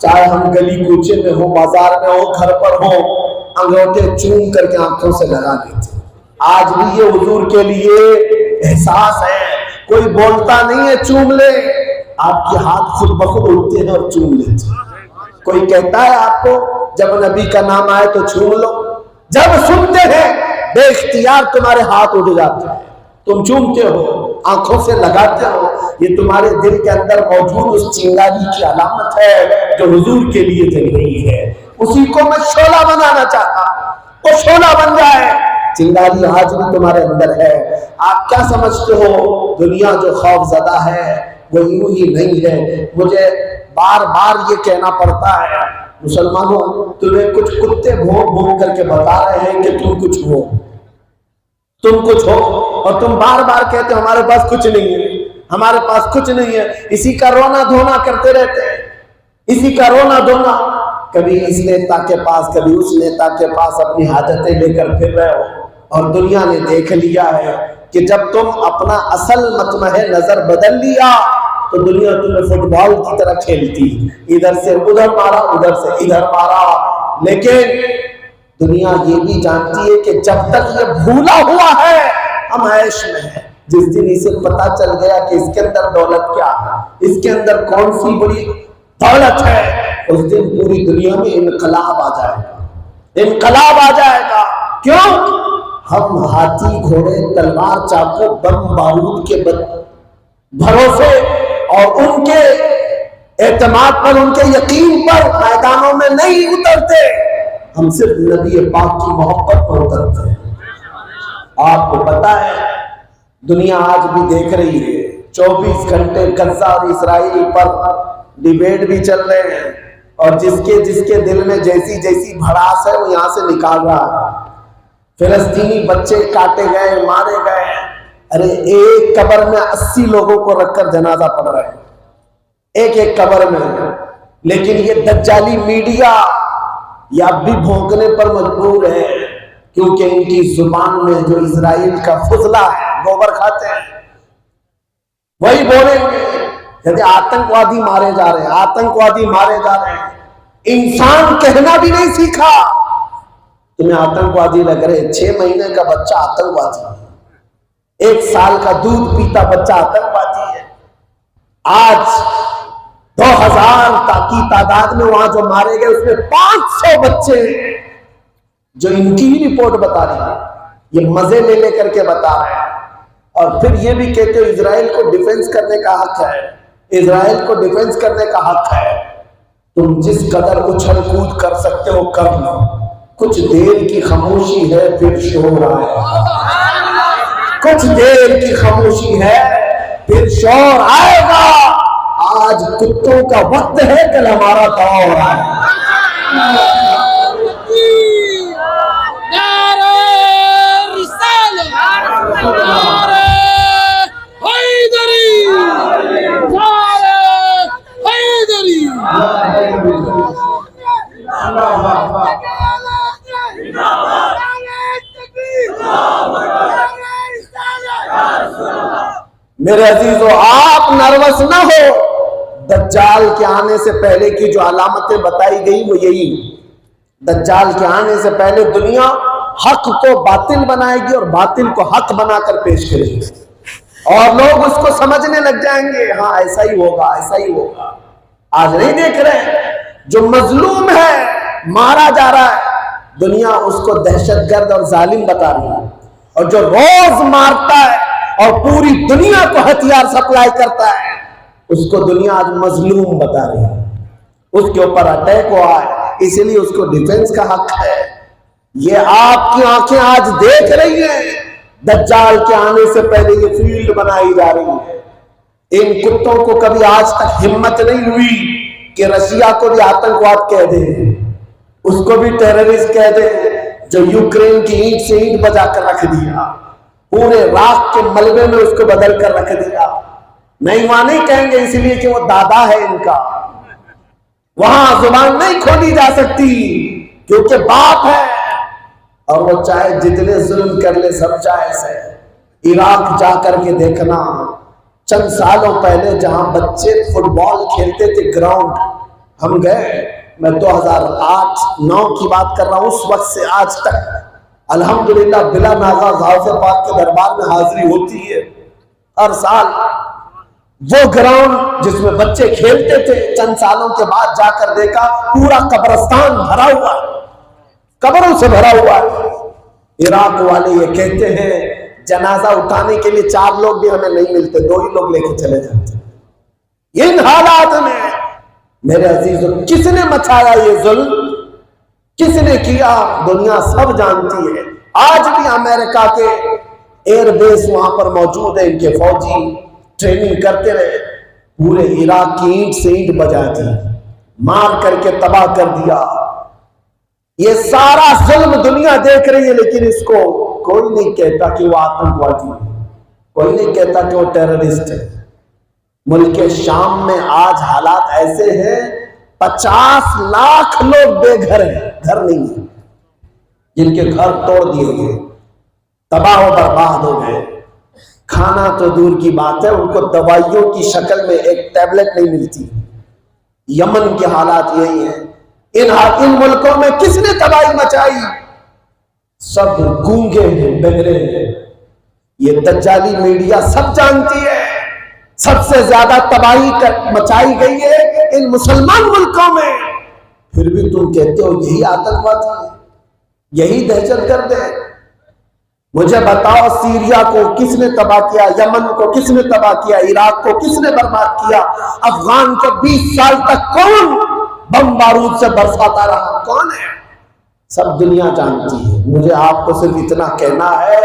چاہے ہم گلی کوچے میں ہو، بازار میں ہو، گھر پر ہو، انگوٹھے چوم کر کے آنکھوں سے لگا دیتے۔ آج بھی یہ حضور کے لیے احساس ہے، کوئی بولتا نہیں ہے چوم لے، آپ کے ہاتھ خود بخود اٹھتے ہیں اور چوم لیتے ہیں۔ کوئی کہتا ہے آپ کو جب نبی کا نام آئے تو چوم لو، جب سنتے ہیں بے اختیار تمہارے ہاتھ اٹھ جاتے ہیں، تم چومتے ہو، آنکھوں سے لگاتے ہو، یہ تمہارے دل کے اندر موجود اس چنگاری کی علامت ہے جو حضور کے لیے جل رہی ہے۔ اسی کو میں شعلہ بنانا چاہتا ہوں، وہ شعلہ بن جائے۔ چنگاری آج بھی تمہارے اندر ہے۔ آپ کیا سمجھتے ہو دنیا جو خوف زدہ ہے وہ یوں ہی نہیں ہے؟ مجھے بار بار یہ کہنا پڑتا ہے مسلمانوں، تمہیں کچھ کتے بھونک بھونک کر کے بتا رہے ہیں کہ تم کچھ ہو، تم کچھ ہو، اور تم بار بار کہتے ہو ہمارے پاس کچھ نہیں ہے، ہمارے پاس کچھ نہیں ہے۔ اسی کا رونا دھونا کرتے رہتے ہیں، اسی کا رونا دھونا، کبھی اس نیتا کے پاس کبھی اس نیتا کے پاس اپنی حاجتیں لے کر پھر رہے ہو، اور دنیا نے دیکھ لیا ہے کہ جب تم اپنا اصل مطمع نظر بدل لیا تو دنیا تمہیں فٹ بال کی طرح کھیلتی، ادھر سے ادھر مارا، ادھر سے ادھر مارا۔ لیکن دنیا یہ بھی جانتی ہے کہ جب تک یہ بھولا ہوا ہے ہم عیش میں ہیں، جس دن اسے پتا چل گیا کہ اس کے اندر دولت کیا ہے، اس کے اندر کون سی بڑی دولت ہے، اس دن پوری دنیا میں انقلاب آ جائے گا، انقلاب آ جائے گا۔ کیوں؟ ہم ہاتھی گھوڑے تلوار چاقو بم بارود کے بھروسے اور ان کے اعتماد پر، ان کے یقین پر میدانوں میں نہیں اترتے، ہم صرف نبی پاک کی محبت پر اترتے ہیں۔ آپ کو پتا ہے دنیا آج بھی دیکھ رہی ہے، 24 گھنٹے غزہ اور اسرائیل پر ڈیبیٹ بھی چل رہے ہیں، اور جس کے دل میں جیسی جیسی بھڑاس ہے وہ یہاں سے نکال رہا ہے۔ فلسطینی بچے کاٹے گئے، مارے گئے، ارے ایک قبر میں 80 لوگوں کو رکھ کر جنازہ پڑھ رہے ہیں، ایک ایک قبر میں۔ لیکن یہ دجالی میڈیا یہ اب بھی بھونکنے پر مجبور ہے، کیونکہ ان کی زبان میں جو اسرائیل کا فضلہ ہے، گوبر کھاتے ہیں، وہی بولیں گے کہتے آتنکوادی مارے جا رہے ہیں، آتنکوادی مارے جا رہے ہیں۔ انسان کہنا بھی نہیں سیکھا، تمہیں آتنکوادی لگ رہے، 6 مہینے کا بچہ آتنکوادی ہے، 1 سال کا دودھ پیتا بچہ آتنکوادی ہے۔ آج 2000 کی تعداد میں وہاں جو مارے گئے اس میں 500 بچے ہیں، جو ان کی ہی رپورٹ بتا رہی ہے، یہ مزے لے لے کر کے بتا رہے ہیں، اور پھر یہ بھی کہتے ہو اسرائیل کو ڈیفنس کرنے کا حق ہے، اسرائیل کو ڈیفنس کرنے کا حق ہے۔ تم جس قدر اچھل کود کر سکتے ہو کر لو، کچھ دیر کی خاموشی ہے پھر شور آئے گا، کچھ دیر کی خاموشی ہے پھر شور آئے گا۔ آج کتوں کا وقت ہے، کل ہمارا دور ہے۔ میرے عزیزو آپ نروس نہ ہو، دجال کے آنے سے پہلے کی جو علامتیں بتائی گئی وہ یہی، دجال کے آنے سے پہلے دنیا حق کو باطل بنائے گی اور باطل کو حق بنا کر پیش کرے گی، اور لوگ اس کو سمجھنے لگ جائیں گے ہاں ایسا ہی ہوگا ایسا ہی ہوگا۔ آج نہیں دیکھ رہے جو مظلوم ہے مارا جا رہا ہے، دنیا اس کو دہشت گرد اور ظالم بتا رہی ہے، اور جو روز مارتا ہے اور پوری دنیا کو ہتھیار سپلائی کرتا ہے اس کو دنیا آج مظلوم بتا رہی ہے، اس کے اوپر اٹیک ہوا ہے، اسی لیے اس کو ڈیفنس کا حق ہے۔ یہ آپ کی آنکھیں آج دیکھ رہی ہیں، دجال کے آنے سے پہلے یہ فیلڈ بنائی جا رہی ہے۔ ان کتوں کو کبھی آج تک ہمت نہیں ہوئی کہ رشیا کو بھی آتنکواد کہہ دیں، اس کو بھی ٹیررسٹ کہہ دیں، جو یوکرین کی اینٹ سے اینٹ بجا کر رکھ دیا، پورے راک کے ملبے میں اس کو بدل کر رکھ دیا۔ نہیں وہاں نہیں کہیں گے اس لیے کہ وہ دادا ہے ان کا، وہاں زبان نہیں کھولی جا سکتی کیونکہ باپ ہے، اور وہ چاہے جتنے ظلم کر لے سب چاہے سے۔ عراق جا کر کے دیکھنا، چند سالوں پہلے جہاں بچے فٹ بال کھیلتے تھے گراؤنڈ، ہم گئے، میں 2008-9 کی بات کر رہا ہوں، اس وقت سے آج تک الحمدللہ بلا ناغہ غوث پاک کے دربار میں حاضری ہوتی ہے ہر سال۔ وہ گراؤنڈ جس میں بچے کھیلتے تھے، چند سالوں کے بعد جا کر دیکھا پورا قبرستان بھرا ہوا ہے، قبروں سے بھرا ہوا ہے۔ عراق والے یہ کہتے ہیں جنازہ اٹھانے کے لیے 4 لوگ بھی ہمیں نہیں ملتے، 2 ہی لوگ لے کے چلے جاتے۔ ان حالات میں میرے عزیزوں کس نے مچایا یہ ظلم، کس نے کیا، دنیا سب جانتی ہے۔ آج بھی امریکہ کے ایئر بیس وہاں پر موجود ہے، ان کے فوجی ٹریننگ کرتے رہے، پورے عراق کی اینٹ سے اینٹ بجا دی، مار کر کے تباہ کر دیا۔ یہ سارا ظلم دنیا دیکھ رہی ہے، لیکن اس کو کوئی نہیں کہتا کہ وہ آتنکوادی ہے، کوئی نہیں کہتا کہ وہ ٹیررسٹ ہے۔ ملک شام میں آج حالات ایسے ہیں 50 لاکھ لوگ بے گھر ہیں، گھر نہیں ہیں، جن کے گھر توڑ دیے گئے، تباہ و برباد ہو گئے۔ کھانا تو دور کی بات ہے، ان کو دوائیوں کی شکل میں ایک ٹیبلٹ نہیں ملتی۔ یمن کے حالات یہی ہیں۔ ان ملکوں میں کس نے تباہی مچائی؟ سب گونگے ہیں، بہرے ہیں۔ یہ دجالی میڈیا سب جانتی ہے، سب سے زیادہ تباہی مچائی گئی ہے ان مسلمان ملکوں میں، پھر بھی تم کہتے ہو یہی آتنکواد ہے، یہی دہشت گرد ہے۔ مجھے بتاؤ سیریا کو کس نے تباہ کیا، یمن کو کس نے تباہ کیا، عراق کو کس نے برباد کیا، افغان کو 20 سال تک کون بم بارود سے برساتا رہا، کون ہے؟ سب دنیا جانتی ہے۔ مجھے آپ کو صرف اتنا کہنا ہے،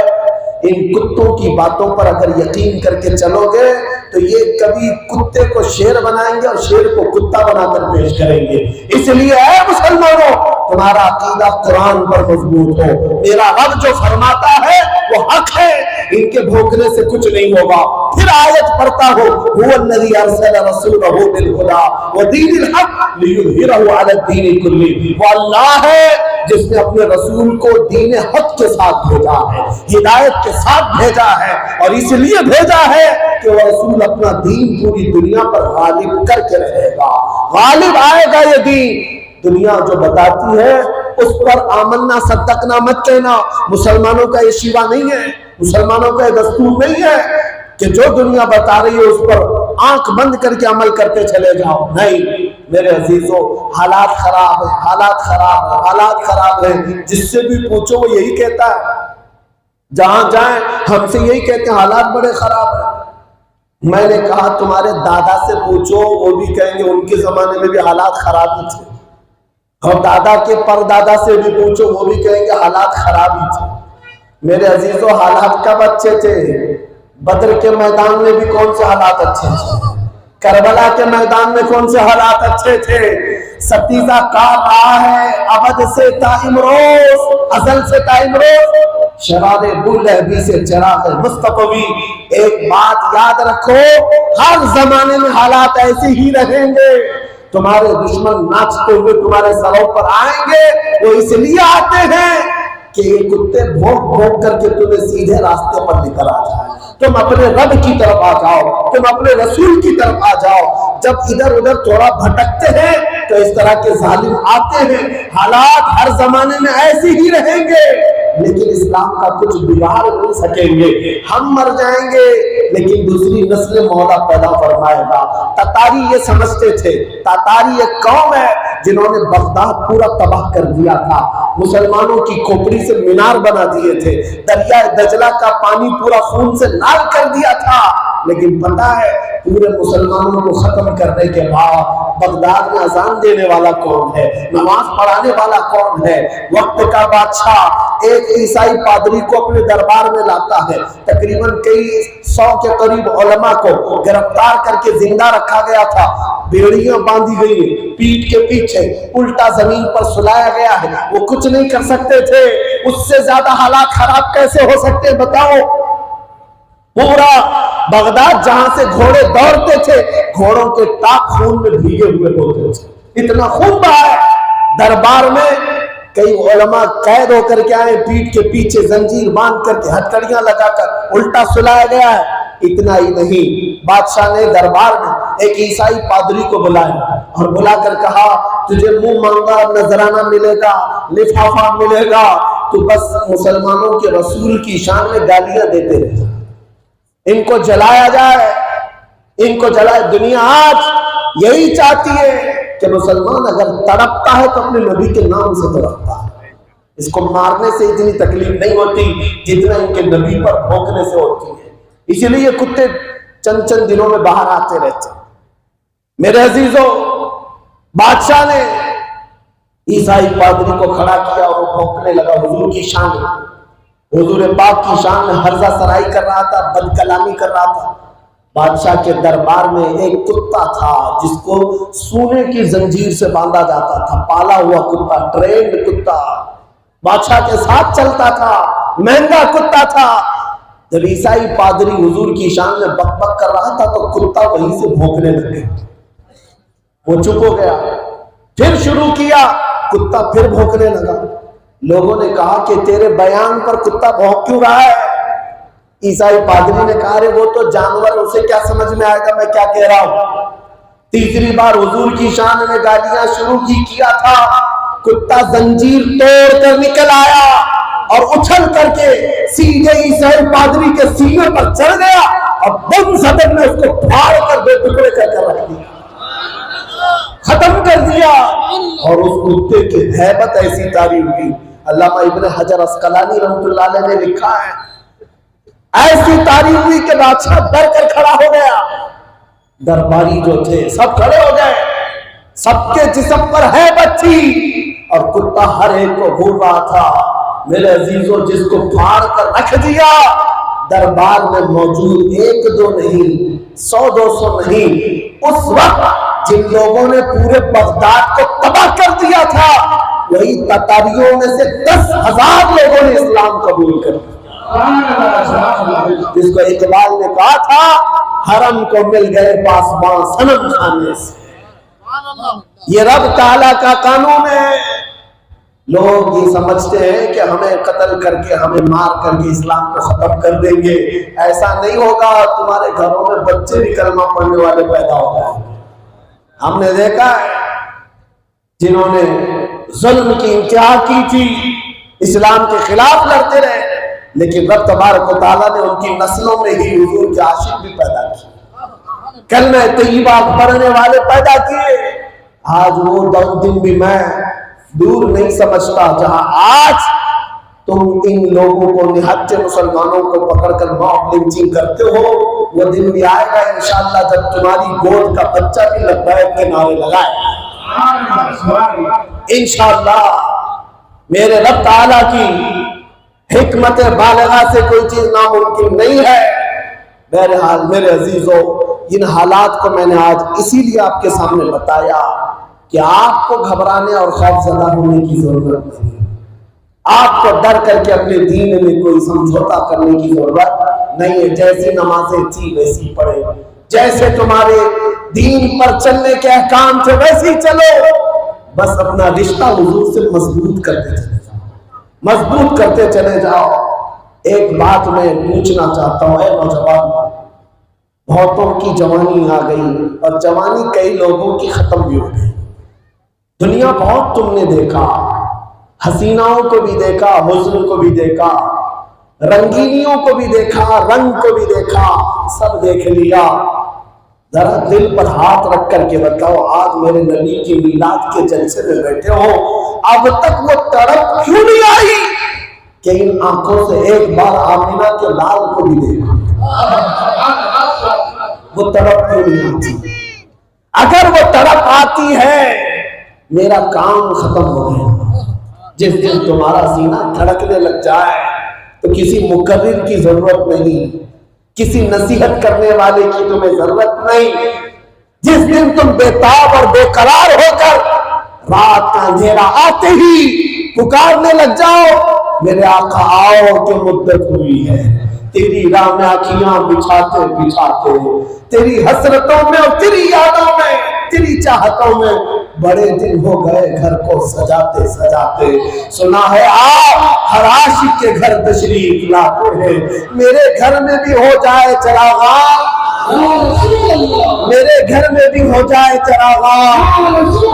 ان کتوں کی باتوں پر اگر یقین کر کے چلو گے تو یہ کبھی کتے کو شیر بنائیں گے اور شیر کو کتا بنا کر پیش کریں گے۔ اس لیے اے مسلمانوں، تمہارا عقیدہ قرآن پر مضبوط ہو، میرا رب جو فرماتا ہے وہ حق ہے، ان کے بھوکنے سے کچھ نہیں ہوگا۔ پھر آیت پڑھتا ہو هو الذی ارسل رسولہ بالہدی ودین الحق لیظہرہ علی الدین کلہ، وہ اللہ ہے جس نے اپنے رسول کو دین حق کے ساتھ بھیجا ہے، ہدایت کے ساتھ بھیجا ہے، اور اس لیے بھیجا ہے کہ وہ رسول اپنا دین پوری دنیا پر غالب کر کے رہے گا، غالب آئے گا یہ دین۔ دنیا جو بتاتی ہے اس پر آمنا صدقنا مت کہنا، مسلمانوں کا یہ شیوا نہیں ہے، مسلمانوں کا یہ دستور نہیں ہے کہ جو دنیا بتا رہی ہے اس پر آنکھ بند کر کے عمل کرتے چلے جاؤ۔ نہیں میرے عزیزوں، حالات خراب ہیں، حالات خراب ہیں، حالات خراب ہیں۔ جس سے بھی پوچھو وہ یہی کہتا ہے، جہاں جائیں ہم سے یہی کہتے ہیں حالات بڑے خراب ہیں۔ میں نے کہا تمہارے دادا سے پوچھو، وہ بھی کہیں گے ان کے زمانے میں بھی حالات خراب ہی تھے، اور دادا کے پردادا سے بھی پوچھو، وہ بھی کہیں گے حالات خراب ہی تھے۔ میرے عزیزوں، حالات کب اچھے تھے؟ بدر کے میدان میں بھی کون سے حالات اچھے تھے؟ کربلا کے میدان میں کون سے حالات اچھے تھے؟ ستیزہ کاٹ رہا ہے ابد سے تا امروز، ازل سے تا امروز، شرار بولہبی سے چراغ مصطفی۔ ایک بات یاد رکھو، ہر زمانے میں حالات ایسے ہی رہیں گے۔ تمہارے دشمن ناچتے ہوئے تمہارے سروں پر آئیں گے، وہ اس لیے آتے ہیں کہ یہ کتے بھونک بھونک کر کے تمہیں سیدھے راستے پر لے کر آ جائیں، تم اپنے رب کی طرف آ جاؤ، تم اپنے رسول کی طرف آ جاؤ۔ جب ادھر ادھر تھوڑا بھٹکتے ہیں تو اس طرح کے ظالم آتے ہیں۔ حالات ہر زمانے میں ایسے ہی رہیں گے، لیکن اسلام کا کچھ بگاڑ نہیں سکیں گے۔ ہم مر جائیں گے لیکن دوسری نسل مولا پیدا فرمائے گا۔ تاتاری یہ سمجھتے تھے، تاتاری ایک قوم ہے جنہوں نے بغداد پورا تباہ کر دیا تھا، مسلمانوں کی کھوپڑی سے مینار بنا دیے تھے، دریائے دجلہ کا پانی پورا خون سے لال کر دیا تھا۔ لیکن پتہ ہے پورے مسلمانوں کو ختم کرنے کے بعد بغداد میں اذان دینے والا کون ہے، نماز پڑھانے والا کون ہے؟ وقت کا بادشاہ ایک عیسائی پادری کو اپنے دربار میں لاتا ہے، تقریباً کئی 100 کے قریب علماء کو گرفتار کر کے زندہ رکھا گیا تھا، بیڑیاں باندھی گئی ہیں، پیٹھ کے پیچھے الٹا زمین پر سلایا گیا ہے، وہ کچھ نہیں کر سکتے تھے۔ اس سے زیادہ حالات خراب کیسے ہو سکتے بتاؤ؟ پورا بغداد جہاں سے گھوڑے دوڑتے تھے، گھوڑوں کے ٹاپ خون میں بھیگے ہوئے ہوتے تھے، اتنا خون بہا ہے۔ دربار میں کئی علماء قید ہو کر کے آئے، پیٹھ کے پیچھے زنجیر باندھ کر کے ہتھکڑیاں لگا کر الٹا سلایا گیا ہے۔ اتنا ہی نہیں، بادشاہ نے دربار میں ایک عیسائی پادری کو بلایا اور بلا کر کہا تجھے منہ مانگا نذرانہ ملے گا، لفافہ ملے گا، تو بس مسلمانوں کے رسول کی شان میں گالیاں دیتے رہے، ان کو جلایا جائے، ان کو جلائے۔ دنیا آج یہی چاہتی ہے کہ مسلمان اگر تڑپتا ہے تو اپنے نبی کے نام سے تڑپتا ہے، اس کو مارنے سے اتنی تکلیف نہیں ہوتی جتنا ان کے نبی پر بھونکنے سے ہوتی ہے۔ اسی لیے یہ کتے چند چند دنوں میں باہر آتے رہتے ہیں۔ میرے عزیزوں، بادشاہ نے عیسائی پادری کو کھڑا کیا اور وہ بھونکنے لگا حضور کی شان میں، حضور پاک کی شان میں ہرزہ سرائی کر رہا تھا، بد کلامی کر رہا تھا۔ بادشاہ کے دربار میں ایک کتا تھا جس کو سونے کی زنجیر سے باندھا جاتا تھا، پالا ہوا کتا، ٹرینڈ کتا، بادشاہ کے ساتھ چلتا تھا، مہنگا کتا تھا۔ جب عیسائی پادری حضور کی شان میں بک بک کر رہا تھا تو کتا وہیں سے بھونکنے لگے، وہ چپ ہو گیا، پھر شروع کیا، کتا پھر بھونکنے لگا۔ لوگوں نے کہا کہ تیرے بیان پر کتا بھونک کیوں رہا ہے؟ عیسائی پادری نے کہا رے وہ تو جانور، اسے کیا سمجھ میں آئے گا میں کیا کہہ رہا ہوں۔ تیسری بار حضور کی شان میں گالیاں شروع کیا تھا، کتا زنجیر توڑ کر نکل آیا اور اچھل کر کے سیدھے عیسائی پادری کے سینے پر چڑھ گیا اور بم صدر نے اس کو پھاڑ کر 2 ٹکڑے کر رکھ دیا، ختم کر دیا۔ اور اس کتے کی ہیبت ایسی تعریف ہوئی، علامہ ابن حجر عسقلانی رحمۃ اللہ علیہ نے لکھا ہے، ایسی تعریف ہوئی کہ بادشاہ ڈر کر کھڑا ہو گیا، درباری جو تھے سب کھڑے ہو گئے، سب کے جسم پر ہیبت تھی اور کتا ہر ایک کو گھور رہا تھا۔ میرے عزیزوں، جس کو پھاڑ کر رکھ دیا، دربار میں موجود 1-2 نہیں، 100-200 نہیں، اس وقت جن لوگوں نے پورے بغداد کو تباہ کر دیا تھا وہی تاتاریوں میں سے 10,000 لوگوں نے اسلام قبول کر لیا۔ جس کو اقبال نے کہا تھا حرم کو مل گئے پاسباں صنم خانے سے، یہ رب تعالیٰ کا قانون ہے۔ لوگ یہ سمجھتے ہیں کہ ہمیں قتل کر کے، ہمیں مار کر کے اسلام کو ختم کر دیں گے، ایسا نہیں ہوگا، تمہارے گھروں میں بچے بھی کلمہ پڑھنے والے پیدا ہو جائیں گے۔ ہم نے دیکھا ہے جنہوں نے ظلم کی انتہا کی تھی، اسلام کے خلاف لڑتے رہے، لیکن رب تبارک و تعالیٰ نے ان کی نسلوں میں ہی حضور کے عاشق بھی پیدا کیے، کلمہ طیبہ پڑھنے والے پیدا کیے۔ آج وہ دن بھی میں دور نہیں سمجھتا جہاں آج تم ان لوگوں کو، نہتے مسلمانوں کو پکڑ کر موب لنچنگ کرتے ہو۔ وہ دن بھی آئے گا انشاءاللہ جب تمہاری گود کا بچہ بھی لبیک کے نعرے لگائے انشاءاللہ۔ میرے رب تعالیٰ کی حکمت بالغہ سے کوئی چیز ناممکن نہیں ہے۔ بہرحال میرے عزیزوں، ان حالات کو میں نے آج اسی لیے آپ کے سامنے بتایا کہ آپ کو گھبرانے اور خوف زدہ ہونے کی ضرورت نہیں، آپ کو ڈر کر کے اپنے دین میں کوئی سمجھوتا کرنے کی ضرورت نہیں ہے۔ جیسی نمازیں تھی ویسی پڑھے، جیسے تمہارے دین پر چلنے کے احکام تھے ویسی چلو، بس اپنا رشتہ حضور سے مضبوط کرتے چلے جاؤ۔ مضبوط کرتے چلے جاؤ۔ ایک بات میں پوچھنا چاہتا ہوں، اے نوجوان، بہتوں کی جوانی آ گئی اور جوانی کئی لوگوں کی ختم بھی ہو گئی۔ دنیا بہت تم نے دیکھا، حسیناؤں کو بھی دیکھا، حسن کو بھی دیکھا، رنگینیوں کو بھی دیکھا، رنگ کو بھی دیکھا، سب دیکھ لیا۔ ذرا دل پر ہاتھ رکھ کر کے بتاؤ، آج میرے نبی کی میلاد کے جلسے میں بیٹھے ہو، اب تک وہ تڑپ کیوں نہیں آئی کہ ان آنکھوں سے ایک بار آمینہ کے لال کو بھی دیکھا؟ وہ تڑپ کیوں نہیں آتی؟ اگر وہ تڑپ آتی ہے، میرا کام ختم ہو گیا۔ جس دن تمہارا سینہ دھڑکنے لگ جائے تو کسی مقرر کی ضرورت نہیں، کسی نصیحت کرنے والے کی تمہیں ضرورت نہیں۔ جس دن تم بےتاب اور بے قرار ہو کر رات کا اندھیرا آتے ہی پکارنے لگ جاؤ، میرے آقا آؤ کہ مدت ہوئی ہے، تیری راہ میں آنکھیاں بچھاتے بچھاتے، تیری حسرتوں میں اور تیری یادوں میں، تیری چاہتوں میں بڑے دن ہو گئے گھر کو سجاتے سجاتے۔ سنا ہے آپ ہر عاشق کے گھر تشریف لاتے ہیں، میرے گھر میں بھی ہو جائے چراغاں، میرے گھر میں بھی ہو جائے چراغاں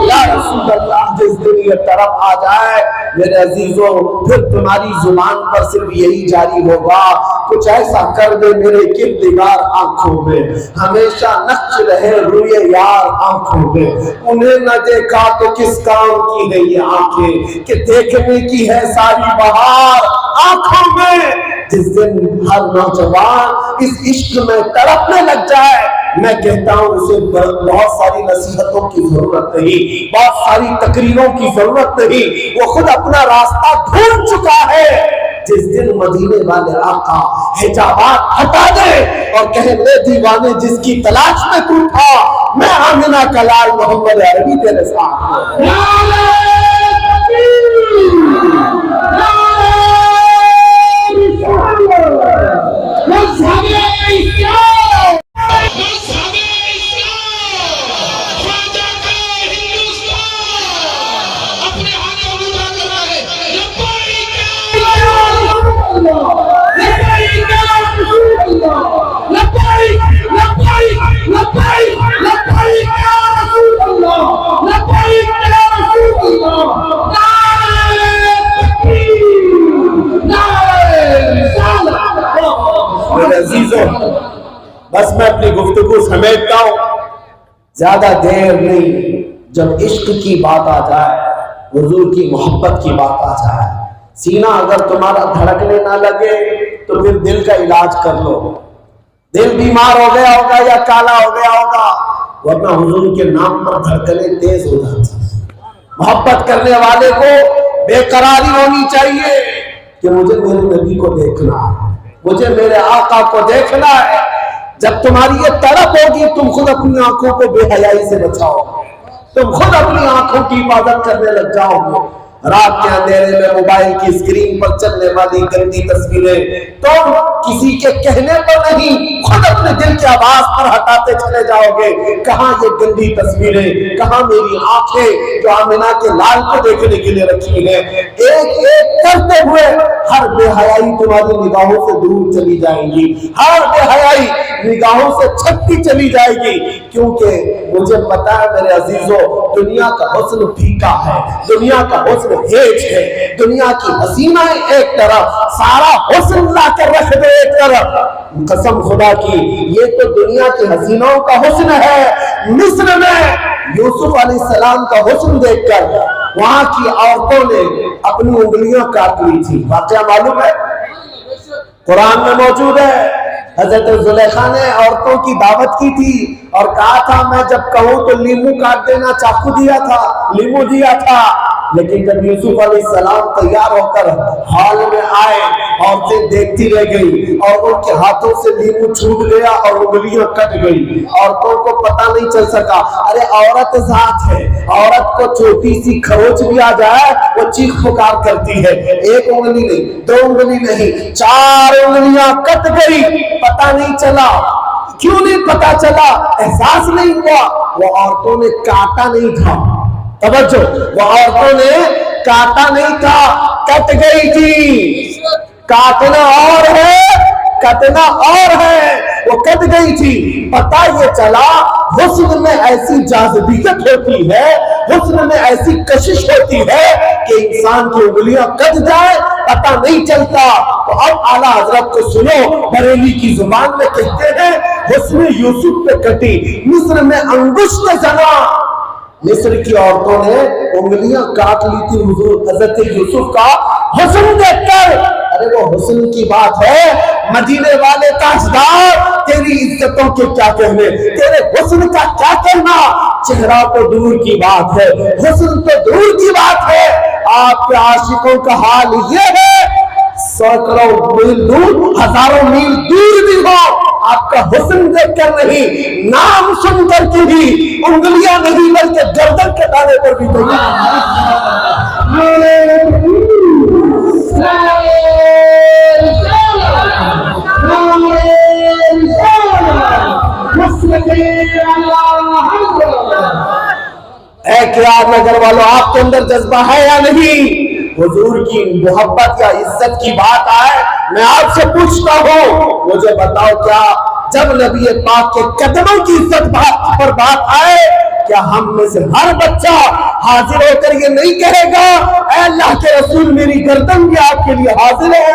یا رسول اللہ۔ جس دن یہ طرف آ جائے میرے عزیزوں، پھر تمہاری زبان پر صرف یہی جاری ہوگا، کچھ ایسا کر دے میرے کردگار آنکھوں میں، ہمیشہ نقش رہے روئے یار آنکھوں میں۔ انہیں نہ دیکھا تو کس کام کی ہے یہ آنکھیں کہ دیکھنے کی ہے ساری بہار آنکھوں میں۔ جس دن ہر نوجوان اس عشق میں تڑپنے لگ جائے، میں کہتا ہوں اسے بہت ساری نصیحتوں کی ضرورت نہیں، بہت ساری تقریروں کی ضرورت نہیں، وہ خود اپنا راستہ ڈھونڈ چکا ہے۔ جس دن مدینے والے آقا حجابات ہٹا دے اور کہے میں دیوانے جس کی تلاش میں تو تھا، میں آمنہ کا لال محمد عربی تیرے ساتھ ہوں۔ بس میں اپنی گفتگو سمیٹتا ہوں، زیادہ دیر نہیں۔ جب عشق کی بات آ جائے، حضور کی محبت کی بات آ جائے، سینہ اگر تمہارا دھڑکنے نہ لگے تو پھر دل کا علاج کر لو۔ دل بیمار ہو گیا ہوگا یا کالا ہو گیا ہوگا، ورنہ حضور کے نام پر دھڑکنیں تیز ہو جاتی۔ محبت کرنے والے کو بے قراری ہونی چاہیے کہ مجھے میرے نبی کو دیکھنا ہے، مجھے میرے آقا کو دیکھنا ہے۔ جب تمہاری یہ طرف ہوگی، تم خود اپنی آنکھوں کو بے حیائی سے بچاؤ گے، تم خود اپنی آنکھوں کی حفاظت کرنے لگ جاؤ گے۔ رات کے اندھیرے میں موبائل کی اسکرین پر چلنے والی گندی تصویریں تم کسی کے کہنے پر نہیں، خود اپنے دل کی آواز پر ہٹاتے چلے جاؤ گے۔ کہاں یہ گندی تصویریں، کہاں میری آنکھیں جو آمنہ کے لال کو دیکھنے کے لیے رکھی ہیں؟ ایک ایک کرتے ہوئے ہر بے حیائی تمہاری نگاہوں سے دور چلی جائے گی، ہر بے حیائی نگاہوں سے چھٹتی چلی جائے گی، کیونکہ مجھے پتا ہے میرے عزیزوں، دنیا کا حسن پھیکا ہے، دنیا کا حسن ہیج ہے، دنیا کی حسینائیں ایک طرف، سارا حسن لا کر رکھ دے ایک طرف۔ قسم خدا کی یہ تو دنیا کی حسینوں کا حسن ہے۔ مصر میں یوسف علیہ السلام کا حسن دیکھ کر وہاں کی عورتوں نے اپنی انگلیاں کاٹ لی تھی، واقعہ معلوم ہے، قرآن میں موجود ہے۔ حضرت زلیخا نے عورتوں کی دعوت کی تھی اور کہا تھا میں جب کہوں تو لیمو کاٹ دینا، چاقو دیا تھا، لیمو دیا تھا۔ لیکن جب یوسف علیہ السلام تیار ہو کر ہال میں آئے، عورتیں دیکھتی رہ گئی اور ان کے ہاتھوں سے لیمو چھوٹ گیا اور انگلیاں کٹ گئی۔ عورتوں کو پتہ نہیں چل سکا، ارے عورت ذات ہے، عورت کو چھوٹی سی کھروچ بھی آ جائے وہ چیخ پکار کرتی ہے۔ ایک انگلی نہیں، دو انگلی نہیں، 4 انگلیاں کٹ گئی، پتہ نہیں چلا۔ کیوں نہیں پتہ چلا؟ احساس نہیں ہوا، وہ عورتوں نے کاٹا نہیں تھا۔ توجہ، وہ عورتوں نے کاٹا نہیں تھا، کٹ گئی تھی، کاٹنا اور ہے کٹنا اور ہے، وہ کٹ گئی تھی۔ پتہ یہ چلا حسن میں ایسی جاذبیت ہوتی ہے، حسن میں ایسی کشش ہوتی ہے کہ انسان کی انگلیاں کٹ جائے پتہ نہیں چلتا۔ تو اب اعلیٰ حضرت کو سنو، بریلی کی زبان میں کہتے ہیں حسن یوسف پہ کٹی مصر میں انگشت زنا۔ مصر کی عورتوں نے انگلیاں کاٹ لی تھی حضور حضرت یوسف کا حسن دیکھ کر۔ ارے وہ حسن کی بات ہے، مدینے والے تاجدار تیری عزتوں کے کیا کہنے، تیرے حسن کا کیا کہنا، چہرہ تو دور کی بات ہے، حسن تو دور کی بات ہے۔ آپ کے عاشقوں کا حال یہ ہے، سینکڑوں میل دور، ہزاروں میل دور بھی ہو، آپ کا حسن دیکھ کر نہیں، نام سن کر کے بھی انگلیاں نہیں بلکہ گردن کے دانے پر بھی نہیں۔ اے قیاد نگر والوں، آپ کے اندر جذبہ ہے یا نہیں؟ حضور کی محبت یا عزت کی بات آئے، میں آپ سے پوچھتا ہوں، مجھے بتاؤ کیا جب نبی پاک کے قدموں کی عزت پر بات آئے، کیا ہم میں سے ہر بچہ حاضر ہو کر یہ نہیں کہے گا اے اللہ کے رسول میری گردن بھی آپ کے لیے حاضر ہے؟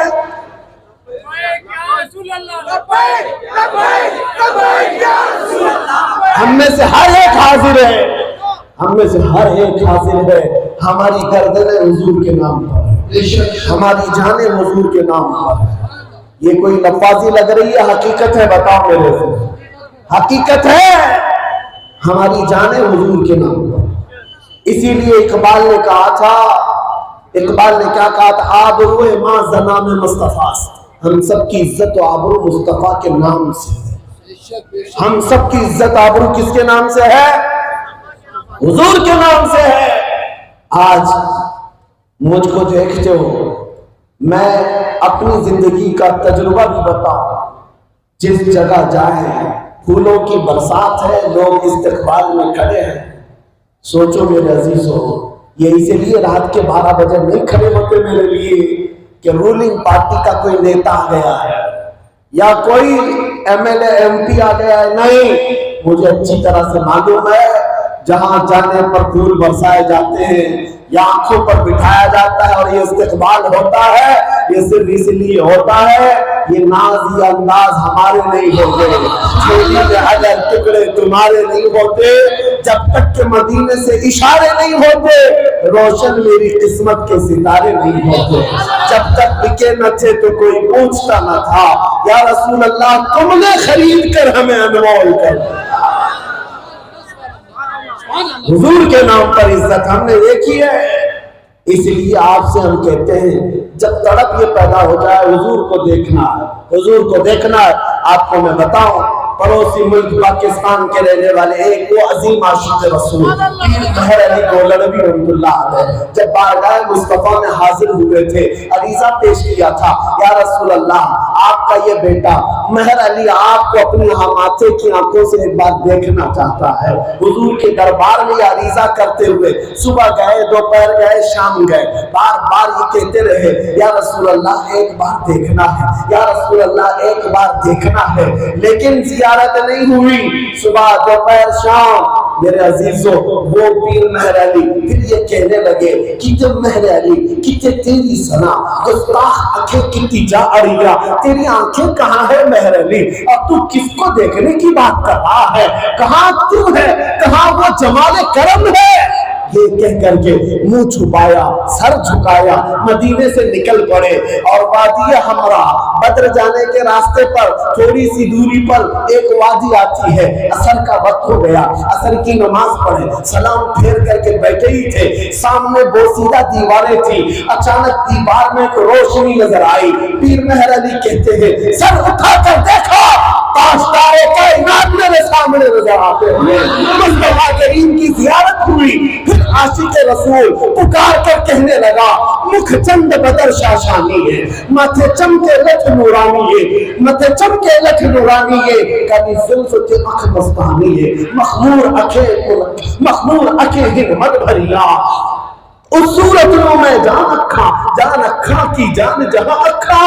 ہم میں سے ہر ایک حاضر ہے، ہم میں سے ہر ایک حاضر ہے۔ ہماری گردنیں حضور کے نام پر ہے، ہماری جانیں حضور کے نام پر ہے۔ یہ کوئی لفاظی لگ رہی ہے، حقیقت ہے، بتاؤ میرے سے، حقیقت ہے، ہماری جانیں حضور کے نام پر۔ اسی لیے اقبال نے کہا تھا، اقبال نے کیا کہا تھا، آبرو ماں زنام مصطفیٰ، ہم سب کی عزت و آبرو مصطفیٰ کے نام سے ہے۔ ہم سب کی عزت آبرو کس کے نام سے ہے؟ حضور کے نام سے ہے۔ آج مجھ کو دیکھتے ہو، میں اپنی زندگی کا تجربہ بھی بتاؤں، جس جگہ جائیں پھولوں کی برسات ہے، لوگ استقبال میں کھڑے ہیں، سوچو میرے عزیزو، یہ اسی لیے رات کے 12 بجے نہیں کھڑے ہوتے میرے لیے کہ رولنگ پارٹی کا کوئی نیتا آ گیا ہے یا کوئی M L A M P آ گیا ہے، نہیں، مجھے اچھی طرح سے معلوم ہے جہاں جانے پر پھول برسائے جاتے ہیں یا آنکھوں پر بٹھایا جاتا ہے اور یہ استقبال ہوتا ہے، یہ صرف اس لیے ہوتا ہے، یہ ناز یہ انداز ہمارے نہیں ہوتے، چھوٹی کے حجر ٹکڑے تمہارے نہیں ہوتے، جب تک کہ مدینے سے اشارے نہیں ہوتے روشن میری قسمت کے ستارے نہیں ہوتے، جب تک بکے نہ تھے تو کوئی پوچھتا نہ تھا یا رسول اللہ تم نے خرید کر ہمیں انمول کر دیا۔ حضور کے نام پر عزت ہم نے دیکھی ہے، اس لیے آپ سے ہم کہتے ہیں جب تڑپ یہ پیدا ہو جائے حضور کو دیکھنا ہے، حضور کو دیکھنا ہے۔ آپ کو میں بتاؤں، پڑوسی ملک پاکستان کے رہنے والے ایک وہ عظیم عاشق رسول مہر علی گولڑوی رحمۃ اللہ علیہ جب بارگاہ مصطفیٰ میں حاضر ہوئے تھے، عریضہ پیش کیا تھا، یا رسول اللہ آپ کا یہ بیٹا مہر علی آپ کو اپنی ماتھے کی آنکھوں سے ایک بار دیکھنا چاہتا ہے۔ حضور کے دربار میں یہ عریضہ کرتے ہوئے صبح گئے، دوپہر گئے، شام گئے، بار بار یہ کہتے رہے یا رسول اللہ ایک بار دیکھنا ہے، یا رسول اللہ ایک بار دیکھنا ہے، لیکن زیارت نہیں ہوئی۔ صبح دوپہر شام میرے عزیزوں وہ پیر مہر علی پھر یہ کہنے لگے کہ جب مہر علی کہ تیری سنا گستاخ آنکھیں کتنی جا اڑیا، تیری آنکھیں کہاں ہے مہر علی، اور تو کس کو دیکھنے کی بات کر رہا ہے، کہاں تو ہے، کہاں وہ جمال کرم ہے۔ یہ کہہ کر کے منہ چھپایا، سر جھکایا، مدینے سے نکل پڑے اور وادی حمرا بدر جانے کے راستے پر تھوڑی سی دوری پر ایک وادی آتی ہے۔ عصر کا وقت ہو گیا، عصر کی نماز پڑھے، سلام پھیر کر کے بیٹھے ہی تھے، سامنے بوسیدہ دیواریں تھی، اچانک دیوار میں ایک روشنی نظر آئی۔ پیر مہر علی کہتے ہیں سر اٹھا کر دیکھا، تاجدار کائنات میرے سامنے نظر آتے ہوئے، مصطفیٰ کریم کی زیارت ہوئی۔ پھر عاشق رسول پکار کر کہنے لگا مکھ چند بدر شاشانی ہے، ماتھے چمکے لٹھ نورانی ہے، ماتھے چمکے لٹھ نورانی ہے، کبھی زلف کے اکھ مستانی ہے، مخمور اکھے ہمت بھریا، اس صورت نو میں جان رکھا جان اکھا کی جان جہاں اکھا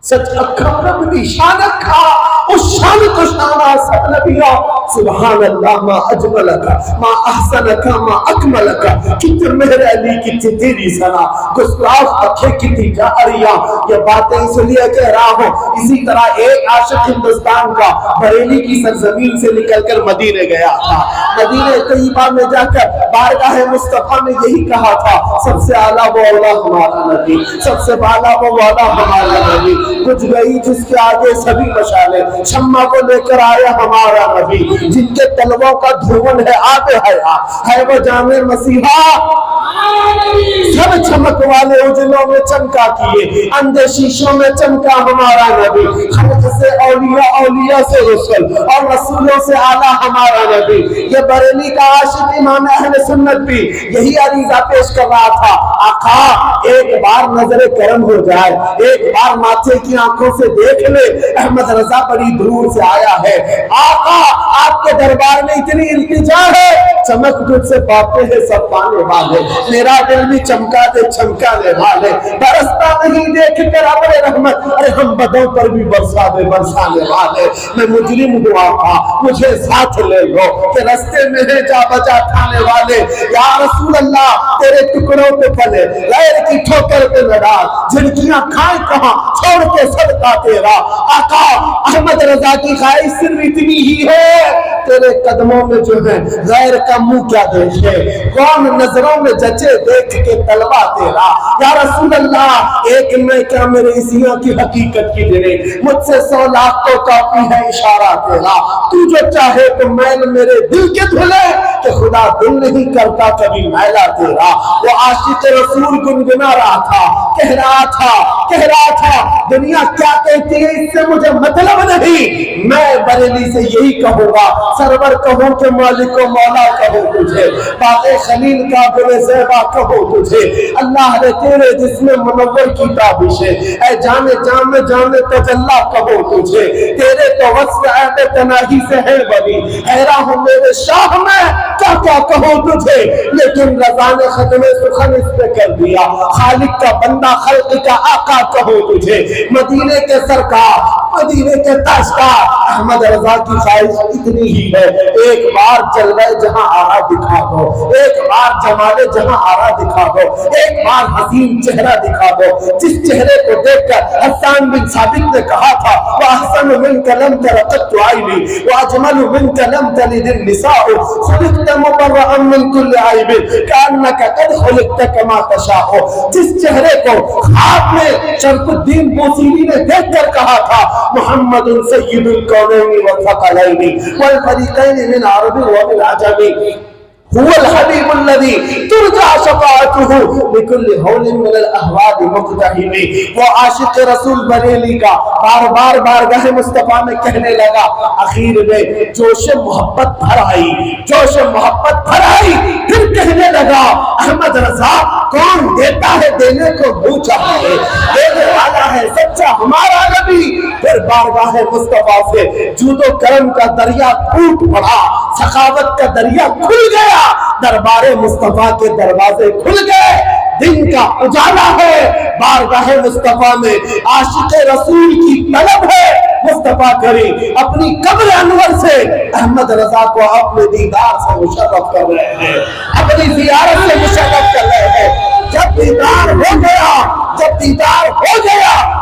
سچ اکھا رب دی شان اکھا اس شان کو شانا سب نبیہ سبحان اللہ ما اجملکا ما احسنکا ما اکملکا کتنے میرے علی کتنے تیری سنا گستاخ اکھے کتنی جاریاں یہ باتیں اس لیے کہہ رہا ہوں اسی طرح ایک عاشق ہندوستان کا بریلی کی سرزمین سے نکل کر مدینے گیا تھا مدینہ طیبہ میں جا کر بارگاہ مصطفیٰ نے یہی کہا تھا سب سے اعلیٰ وہ اولا ہمارا نبی سب سے بالا وہ والا ہمارا نبی کچھ گئی جس کے آگے سبھی مشالیں شمع کو لے کر آیا ہمارا نبی جن کے تلووں کا دھون ہے آب حیات ہے وہ جامع مسیحا سب چمک والے اجلوں میں چمکا کیے اندھے شیشوں میں چمکا ہمارا نبی خلق سے اولیاء اولیاء سے رسول اور رسولوں سے اعلیٰ ہمارا نبی یہ بریلی کا عاشق امام اہل سنت بھی یہی عریضہ پیش کر رہا تھا آقا ایک بار نظر کرم ہو جائے ایک بار ماتھے کی آنکھوں سے دیکھ لے احمد رضا بڑی دور سے آیا ہے آقا آپ کے دربار میں اتنی التجا ہے چمک تجھ سے پاتے ہیں سب پانے والے میرا دل بھی چمکا دے چمکانے والے برستا نہیں دیکھ کر ابر رحمت ارے ہم بدوں پر بھی برسا دے برسانے والے میں مجرم ہوا تھا مجھے ساتھ لے لو کہ رستے میں ہے جا بجا کھانے والے یا رسول اللہ تیرے ٹکڑوں پہ پلے غیر کی ٹھوکر پہ نہ ڈال جھڑکیاں کھائیں کہاں چھوڑ کے صدقہ تیرا آقا احمد رضا کی خواہش صرف اتنی ہی ہے تیرے قدموں میں جو ہے غیر کا منہ کیا دیکھے کون نظروں میں جچے دیکھ کے طلبہ تیرا یا رسول اللہ ایک میں کیا میرے اسیوں کی حقیقت کی دینے مجھ سے 100 لاکھ کو کافی ہے اشارہ تیرا تو جو چاہے تو میل میرے دل کے دھلے کہ خدا دل نہیں کرتا کبھی میلا تیرا وہ عاشق رسول گنگنا رہا تھا کہہ رہا تھا دنیا کیا کہتی ہے اس سے مجھے مطلب نہیں میں بریلی سے یہی کہوں گا سرور کہوں کہ مالک و مولا کہوں تجھے باغ خلیل کا گل زیبا کہوں تجھے اللہ نے تیرے جسم منور کی تابش ہے اے جانے تجلا کہوں تجھے تیرے تو وصف عہد تناہی سے ہے بنی حیرہ ہوں میرے شاہ میں کیا کیا کہوں تجھے لیکن رضا نے ختم سخن اس پہ کر دیا خالق کا بندہ خلق کا آقا کہوں تجھے مدینے کے سرکار مدینے کے تاجدار احمد رضا کی خواہش اتنی ہی ہے ایک بار جلوہ جہاں آرا دکھا دو ایک بار جمال جہاں آرا دکھا دو ایک بار حسین چہرہ دکھا دو جس چہرے کو دیکھ کر حسان بن ثابت نے کہا تھا وَأَحْسَنُ مِنْكَ لَمْ تَرَ قَطُّ عَيْنِي وَأَجْمَلُ مِنْكَ لَمْ تَلِدِ النِّسَاءُ خُلِقْتَ مُبَرَّأً مِنْ كُلِّ عَيْبٍ كَأَنَّكَ قَدْ خُلِقْتَ كَمَا تَشَاءُ جس چہرے کو خواب میں شرف الدین بوصیری نے دیکھ کر کہا تھا محمد سید الکونین والثقلین والفریقین من عرب ومن عجم هو الحبیب الذی ترجع شفاعته بكل هول من الاهوال مقتحم وہ عاشق رسول بریلی کا بار بار بارگاہ مصطفیٰ میں کہنے لگا اخیر میں جوش محبت بھر آئی پھر کہنے لگا احمد رضا کون دیتا ہے دینے کو منہ چاہے دینے والا ہے سچا ہمارا نبی پھر بارگاہ مصطفیٰ سے جود و کرم کا دریا پھوٹ پڑا سخاوت کا دریا کھل گیا دربار مصطفیٰ کے دروازے کھل گئے دن کا اجالا ہے بارگاہ مصطفیٰ میں عاشق رسول کی طلب ہے مصطفیٰ کریم اپنی قبر انور سے احمد رضا کو اپنے دیدار سے مشرف کر رہے ہیں اپنی زیارت سے مشرف کر رہے ہیں جب دیدار ہو گیا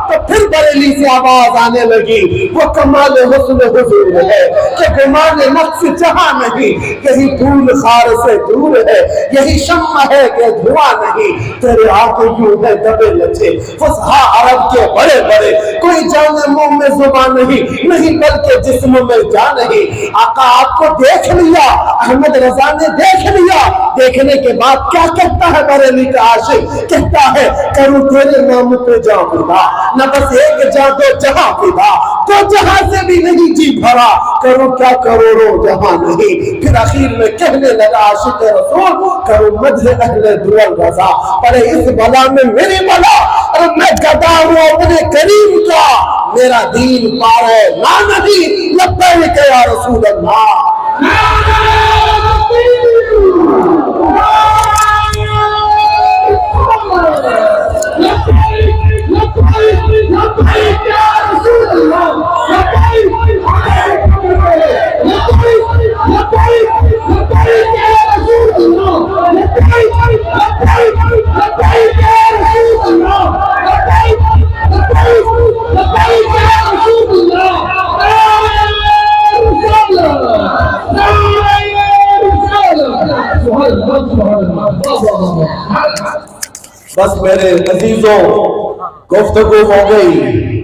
تو پھر بریلی سے آواز آنے لگی وہ کمال حسن حضور ہے کہ گمان نقص جہاں نہیں یہی پھول خار سے دور ہے یہی شمع ہے کہ دھواں نہیں تیرے آنکھ یوں ہے دبے لچے فصحا عرب کے بڑے بڑے کوئی جانے منہ میں زبان نہیں بلکہ جسم میں جان نہیں آقا آپ کو دیکھ لیا احمد رضا نے دیکھ لیا دیکھنے کے بعد کیا کہتا ہے بریلی کا عاشق کہتا ہے کروں تیرے نام پہ جاؤں فدا نہ بس ایک جا دو جہاں فدا تو جہاں سے بھی نہیں جی بھرا کروں کیا کروڑوں جہاں نہیں پھر اخیر میں کہنے لگا عاشق رسول کروں مدح اہل دول رضا پر اس بلا میں میری بلا اور میں گدا ہوں اپنے کریم کا میرا دین پار ہے نا نہیں لبیک یا رسول اللہ بس میرے عزیزوں، گفتگو ہو گئی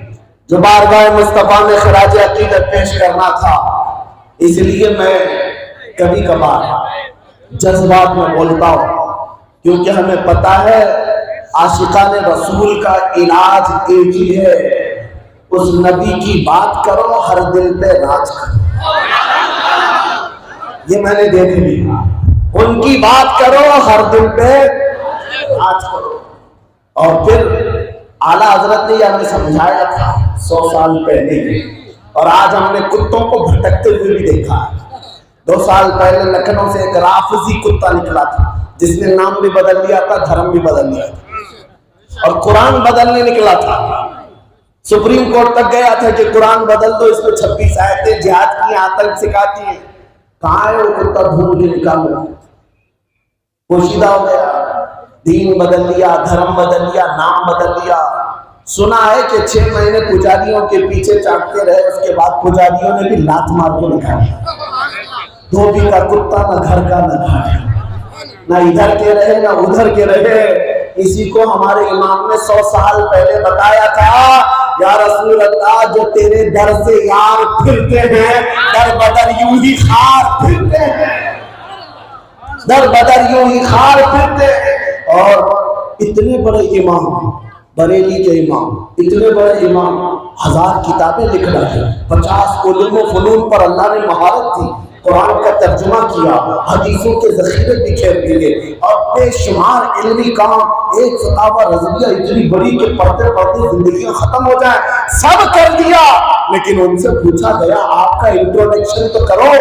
جو بارگاہ مصطفیٰ میں خراج عقیدت پیش کرنا تھا، اس لیے میں کبھی کبھار جذبات میں بولتا ہوں، کیونکہ ہمیں پتا ہے عاشقان رسول کا علاج ایک ہی ہے، اس نبی کی بات کرو ہر دل پہ راج کرو۔ یہ میں نے دیکھ لیا، ان کی بات کرو ہر دل پہ راج کرو۔ اور پھر اعلیٰ حضرت نے یہ ہمیں سمجھایا تھا 100 سال پہلے، اور آج ہم نے کتوں کو بھٹکتے ہوئے بھی دیکھا ہے۔ 2 سال پہلے لکھنؤ سے ایک رافضی کتا نکلا تھا جس نے نام بھی بدل لیا تھا، دھرم بھی بدل لیا تھا، اور قرآن بدلنے نکلا تھا۔ سپریم کورٹ تک گیا تھا کہ قرآن بدل دو، اس میں 26 آیتیں جہاد کی آتنک سکھاتی ہیں۔ کہاں ہے وہ کتا؟ ڈھونڈ کے نکالو۔ پوشیدہ ہو گیا، دین بدل لیا، دھرم بدل لیا، نام بدل لیا۔ سنا ہے کہ 6 مہینے پجاریوں کے پیچھے چاٹتے رہے، اس کے بعد پجاریوں نے بھی لات مار کے نکالا۔ دھوبی کا کتا نہ گھر کا نہ گھر، نہ ادھر کے رہے نہ ادھر کے رہے۔ اسی کو ہمارے امام نے 100 سال پہلے بتایا تھا، یا رسول اللہ جو تیرے در سے یار پھرتے ہیں، در بدر یوں ہی خار پھرتے ہیں، در بدر یوں ہی خار پھرتے ہیں۔ اور اتنے بڑے امام، بریلی کے امام، اتنے بڑے امام 1000 کتابیں لکھ رہے ہیں، 50 علوم و فنون پر اللہ نے مہارت دی، قرآن کا ترجمہ کیا، حدیثوں کے ذخیرے بکھیر دیے، اور بے شمار علمی کام، ایک فتاوی رضویہ اتنی بڑی کہ پڑھتے پڑھتے زندگیاں ختم ہو جائیں، سب کر دیا۔ لیکن ان سے پوچھا گیا آپ کا انٹروڈکشن تو کراؤ،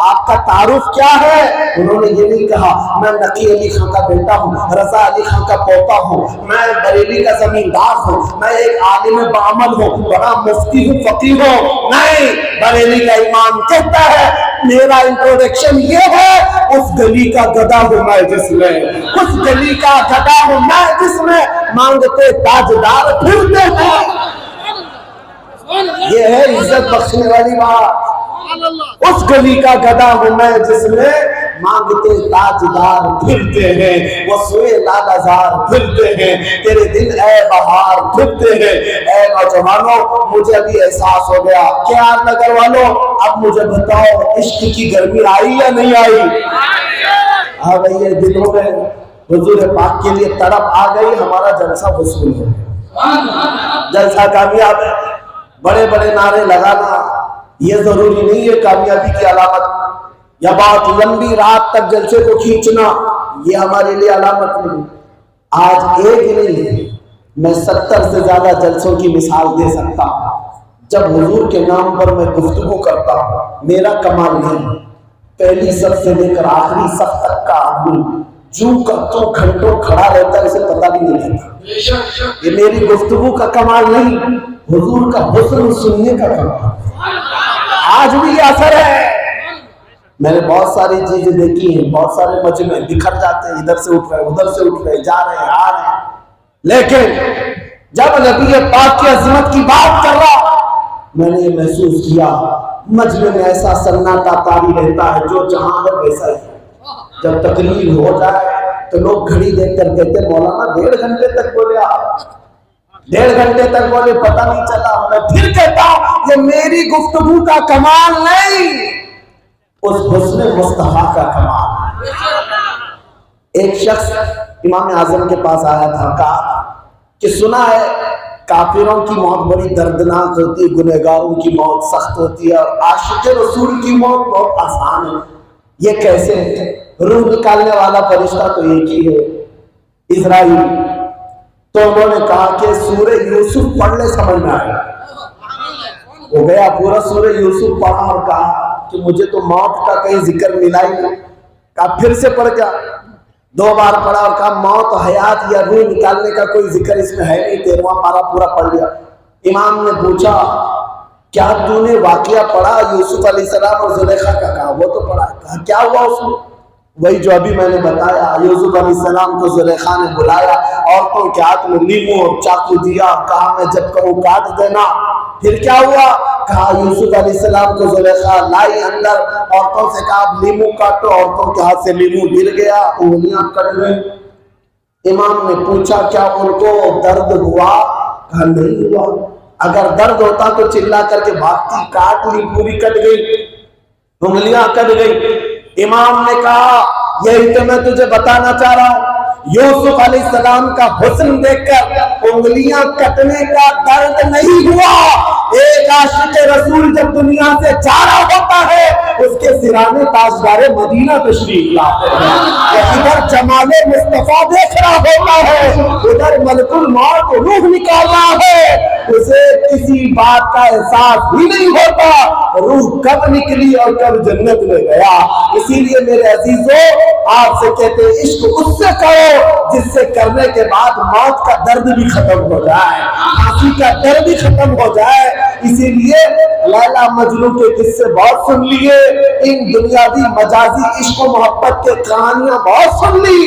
آپ کا تعارف کیا ہے؟ انہوں نے یہ نہیں کہا میں نقی علی خان کا بیٹا ہوں، رضا علی خان کا پوتا ہوں، میں بریلی کا زمیندار ہوں، میں ایک عالم بعمل ہوں، بڑا مفتی ہوں، فقیہ ہوں۔ نہیں، بریلی کا امام کہتا ہے میرا انٹروڈکشن یہ ہے، اس گلی کا گدھا ہوں میں جس میں، اس گلی کا گدھا ہوں میں جس میں مانگتے تاجدار پھرتے ہیں۔ یہ ہے عزت بخشنے والی بات۔ اس گلی کا گدھا ہوں میں جس میں مانگتے تاجدار پھرتے ہیں، وہ سوئے لالہزار پھرتے ہیں، تیرے دن اے بہار پھرتے ہیں۔ اے نوجوانوں، مجھے ابھی احساس ہو گیا، کیا نگر والوں اب مجھے بتاؤ عشق کی گرمی آئی یا نہیں آئی؟ آ گئی ہے، دلوں میں حضور پاک کے لیے تڑپ آ گئی، ہمارا جلسہ وصول ہے، جلسہ کامیاب ہے۔ بڑے بڑے نعرے لگانا یہ ضروری نہیں ہے کامیابی کی علامت، یا بہت لمبی رات تک جلسے کو کھینچنا یہ ہمارے لیے علامت نہیں۔ آج ایک ہی نہیں ہے، میں 70 سے زیادہ جلسوں کی مثال دے سکتا ہوں۔ جب حضور کے نام پر میں گفتگو کرتا ہوں، میرا کمال نہیں، پہلی صف سے لے کر آخری صف تک کا آدمی جو کا تو گھنٹوں کھڑا رہتا ہے، اسے پتہ بھی نہیں رہتا۔ یہ میری گفتگو کا کمال نہیں، حضور کا حسن سننے کا کمال۔ آج بھی یہ اثر ہے۔ میں نے بہت ساری چیزیں دیکھی ہیں، بہت سارے مجمع بکھر جاتے ہیں، ادھر سے اٹھ رہے ادھر سے اٹھ رہے، جا رہے ہیں آ رہے ہیں، لیکن جب نبی پاک کی عظمت کی بات کر رہا، میں نے یہ محسوس کیا مجمع میں ایسا سناٹا طاری رہتا ہے جو جہاں ہے ویسا ہی۔ جب تقریر ہو جائے تو لوگ گھڑی دیکھ کر کہتے مولانا 1.5 گھنٹے تک بولے، آپ 1.5 گھنٹے تک بولے، پتہ نہیں چلا۔ میں پھر کہتا ہوں یہ میری گفتگو کا کمال نہیں، اس حسن مصطفیٰ کا کمال۔ ایک شخص امام اعظم کے پاس آیا تھا، کہا کہ سنا ہے کافروں کی موت بڑی دردناک ہوتی ہے، گنہگاروں کی موت سخت ہوتی ہے، اور عاشق رسول کی موت بہت آسان ہے، یہ کیسے؟ روح نکالنے والا فرشتہ تو ایک ہی ہے، اسرائیل۔ تو انہوں نے کہا کہ سورہ یوسف پڑھ لے، سمجھ میں آئے۔ ہو گیا پورا سورہ یوسف پڑھا اور کہا کہ مجھے تو موت کا کہیں ذکر ملا ہی نہیں۔ کہا پھر سے پڑھ گیا، 2 بار پڑھا اور کہا موت، حیات یا روح نکالنے کا کوئی ذکر اس میں ہے نہیں، 13واں پارہ پورا پڑھ لیا۔ امام نے پوچھا کیا تو نے واقعہ پڑھا یوسف علیہ السلام اور زلیخا کا؟ کہا وہ تو پڑھا۔ کہا کیا ہوا اس میں؟ وہی جو ابھی میں نے بتایا، یوسف علیہ السلام کو زلیخا نے بلایا، عورتوں کے ہاتھ میں لیمو اور چاقو دیا، کہا میں جب کہوں کاٹ دینا۔ پھر کیا ہوا؟ کہا یوسف علیہ السلام کو زلیخا لائی اندر، عورتوں سے کہا لیمو کاٹو، عورتوں کے ہاتھ سے لیمو گر گیا، انگلیاں کٹ گئی۔ امام نے پوچھا کیا ان کو درد ہوا؟ کہا نہیں ہوا۔ اگر درد ہوتا تو چلا کر کے بھاگتی، کاٹ لی، پوری کٹ گئی، انگلیاں کٹ گئی۔ امام نے کہا یہی تو میں تجھے بتانا چاہ رہا ہوں، یوسف علیہ السلام کا حسن دیکھ کر انگلیاں کٹنے کا درد نہیں ہوا۔ ایک عاشق رسول جب دنیا سے جا رہا ہوتا ہے، اس کے سرانے تاجدار مدینہ تشریف لاتے ہیں، ادھر جمال مصطفیٰ دیکھ رہا ہوتا ہے، ادھر ملک الموت روح نکال رہا ہے، اسے کسی بات کا احساس بھی نہیں ہوتا روح کب نکلی اور کب جنت میں گیا۔ اسی لیے میرے عزیزوں، آپ سے کہتے ہیں عشق اس سے کرو جس سے کرنے کے بعد موت کا درد بھی ختم ہو جائے، پھانسی کا درد بھی ختم ہو جائے۔ اسی لیے لیلا مجنوں کے قصے بہت سن لیے، ان دنیاوی مجازی عشق و محبت کے کہانیاں بہت سن لی۔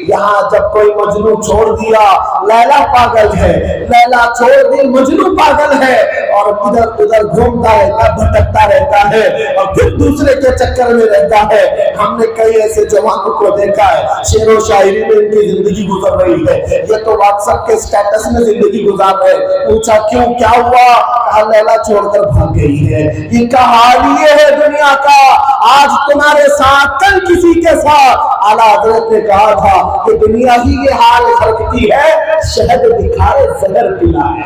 یہاں جب کوئی مجنوں چھوڑ دیا، لیلا پاگل ہے، لیلا چھوڑ دی، مجنوں پاگل ہے، اور ادھر ادھر گھومتا رہتا، بھٹکتا رہتا ہے، اور پھر دوسرے کے چکر میں رہتا ہے۔ ہم نے کئی ایسے جوانوں کو دیکھا ہے، شعر و شاعری میں ان کی زندگی گزر رہی ہے، یہ تو واٹس ایپ کے اسٹیٹس میں زندگی گزار رہے۔ پوچھا کیوں، کیا ہوا؟ کہا لیلا چھوڑ کر بھاگ گئی ہے۔ ان کا حال یہ ہے دنیا کا، آج تمہارے ساتھ کل کسی کے ساتھ۔ اعلیٰ حضرت نے کہا تھا کہ دنیا ہی یہ حال رکھتی ہے، شہد دکھائے زہر پلائے،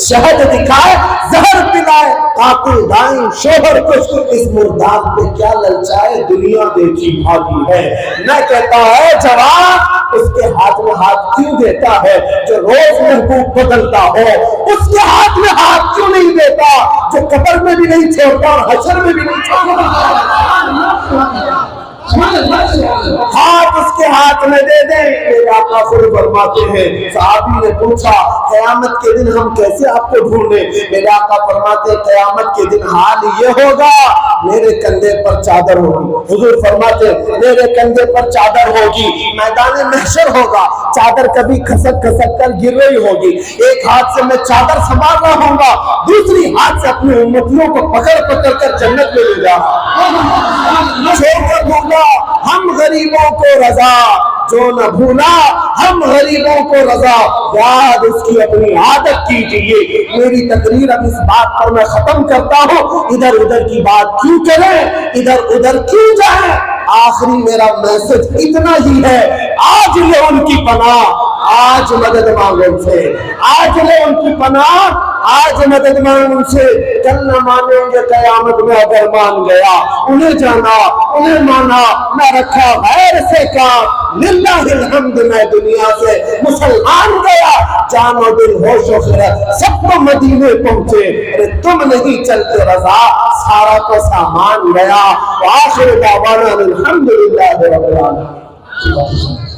شہد دکھائے زہر پلائے، قاتل دائیں شوہر کچھ، اس مردار پہ کیا للچائے، دنیا دیکھی بھاگی ہے۔ میں کہتا ہے جوان اس کے ہاتھ میں ہاتھ کیوں دیتا ہے جو روز محبوب بدلتا ہو؟ اس کے ہاتھ میں ہاتھ کیوں نہیں دیتا جو قبر میں بھی نہیں چھوڑتا اور حشر میں بھی نہیں چھوڑتا؟ ہاتھ اس کے ہاتھ میں دے دیں۔ میرے آقا خود فرماتے ہیں، صحابی نے پوچھا قیامت کے دن ہم کیسے آپ کو ڈھونڈیں؟ میرے آقا فرماتے ہیں قیامت کے دن حال یہ ہوگا، میرے کندھے پر چادر ہوگی۔ حضور فرماتے ہیں میرے کندھے پر چادر ہوگی، میدان محشر ہوگا، چادر کبھی کھسک کھسک کر گر رہی ہوگی، ایک ہاتھ سے میں چادر سنبھال رہا ہوں گا، دوسری ہاتھ سے اپنی امتیوں کو پکڑ پکڑ کر جنت میں لے جا رہا، چھوڑ کر بھولا ہم غریبوں کو رضا، جو نہ بھولا ہم غریبوں کو رضا، یاد اس کی اپنی عادت کیجیے۔ میری تقریر اب اس بات پر میں ختم کرتا ہوں، ادھر ادھر کی بات کیوں کریں، ادھر ادھر کیوں جائیں؟ آخری میرا میسج اتنا ہی ہے، آج لے ان کی پناہ، آج مدد مانگو ان سے، آج لے ان کی پناہ، آج مدد مانگ ان سے، کل نہ مانیں گے قیامت میں اگر مان گیا، انہیں جانا انہیں مانا، نہ رکھا غیر سے کام، للہ الحمد میں دنیا سے مسلمان گیا، جان و دل ہوش و خرد سب کو مدینے پہنچے، ارے تم نہیں چلتے رضا، سارا کو سامان گیا۔ وآخر دعوانا الحمدللہ رب العالمین۔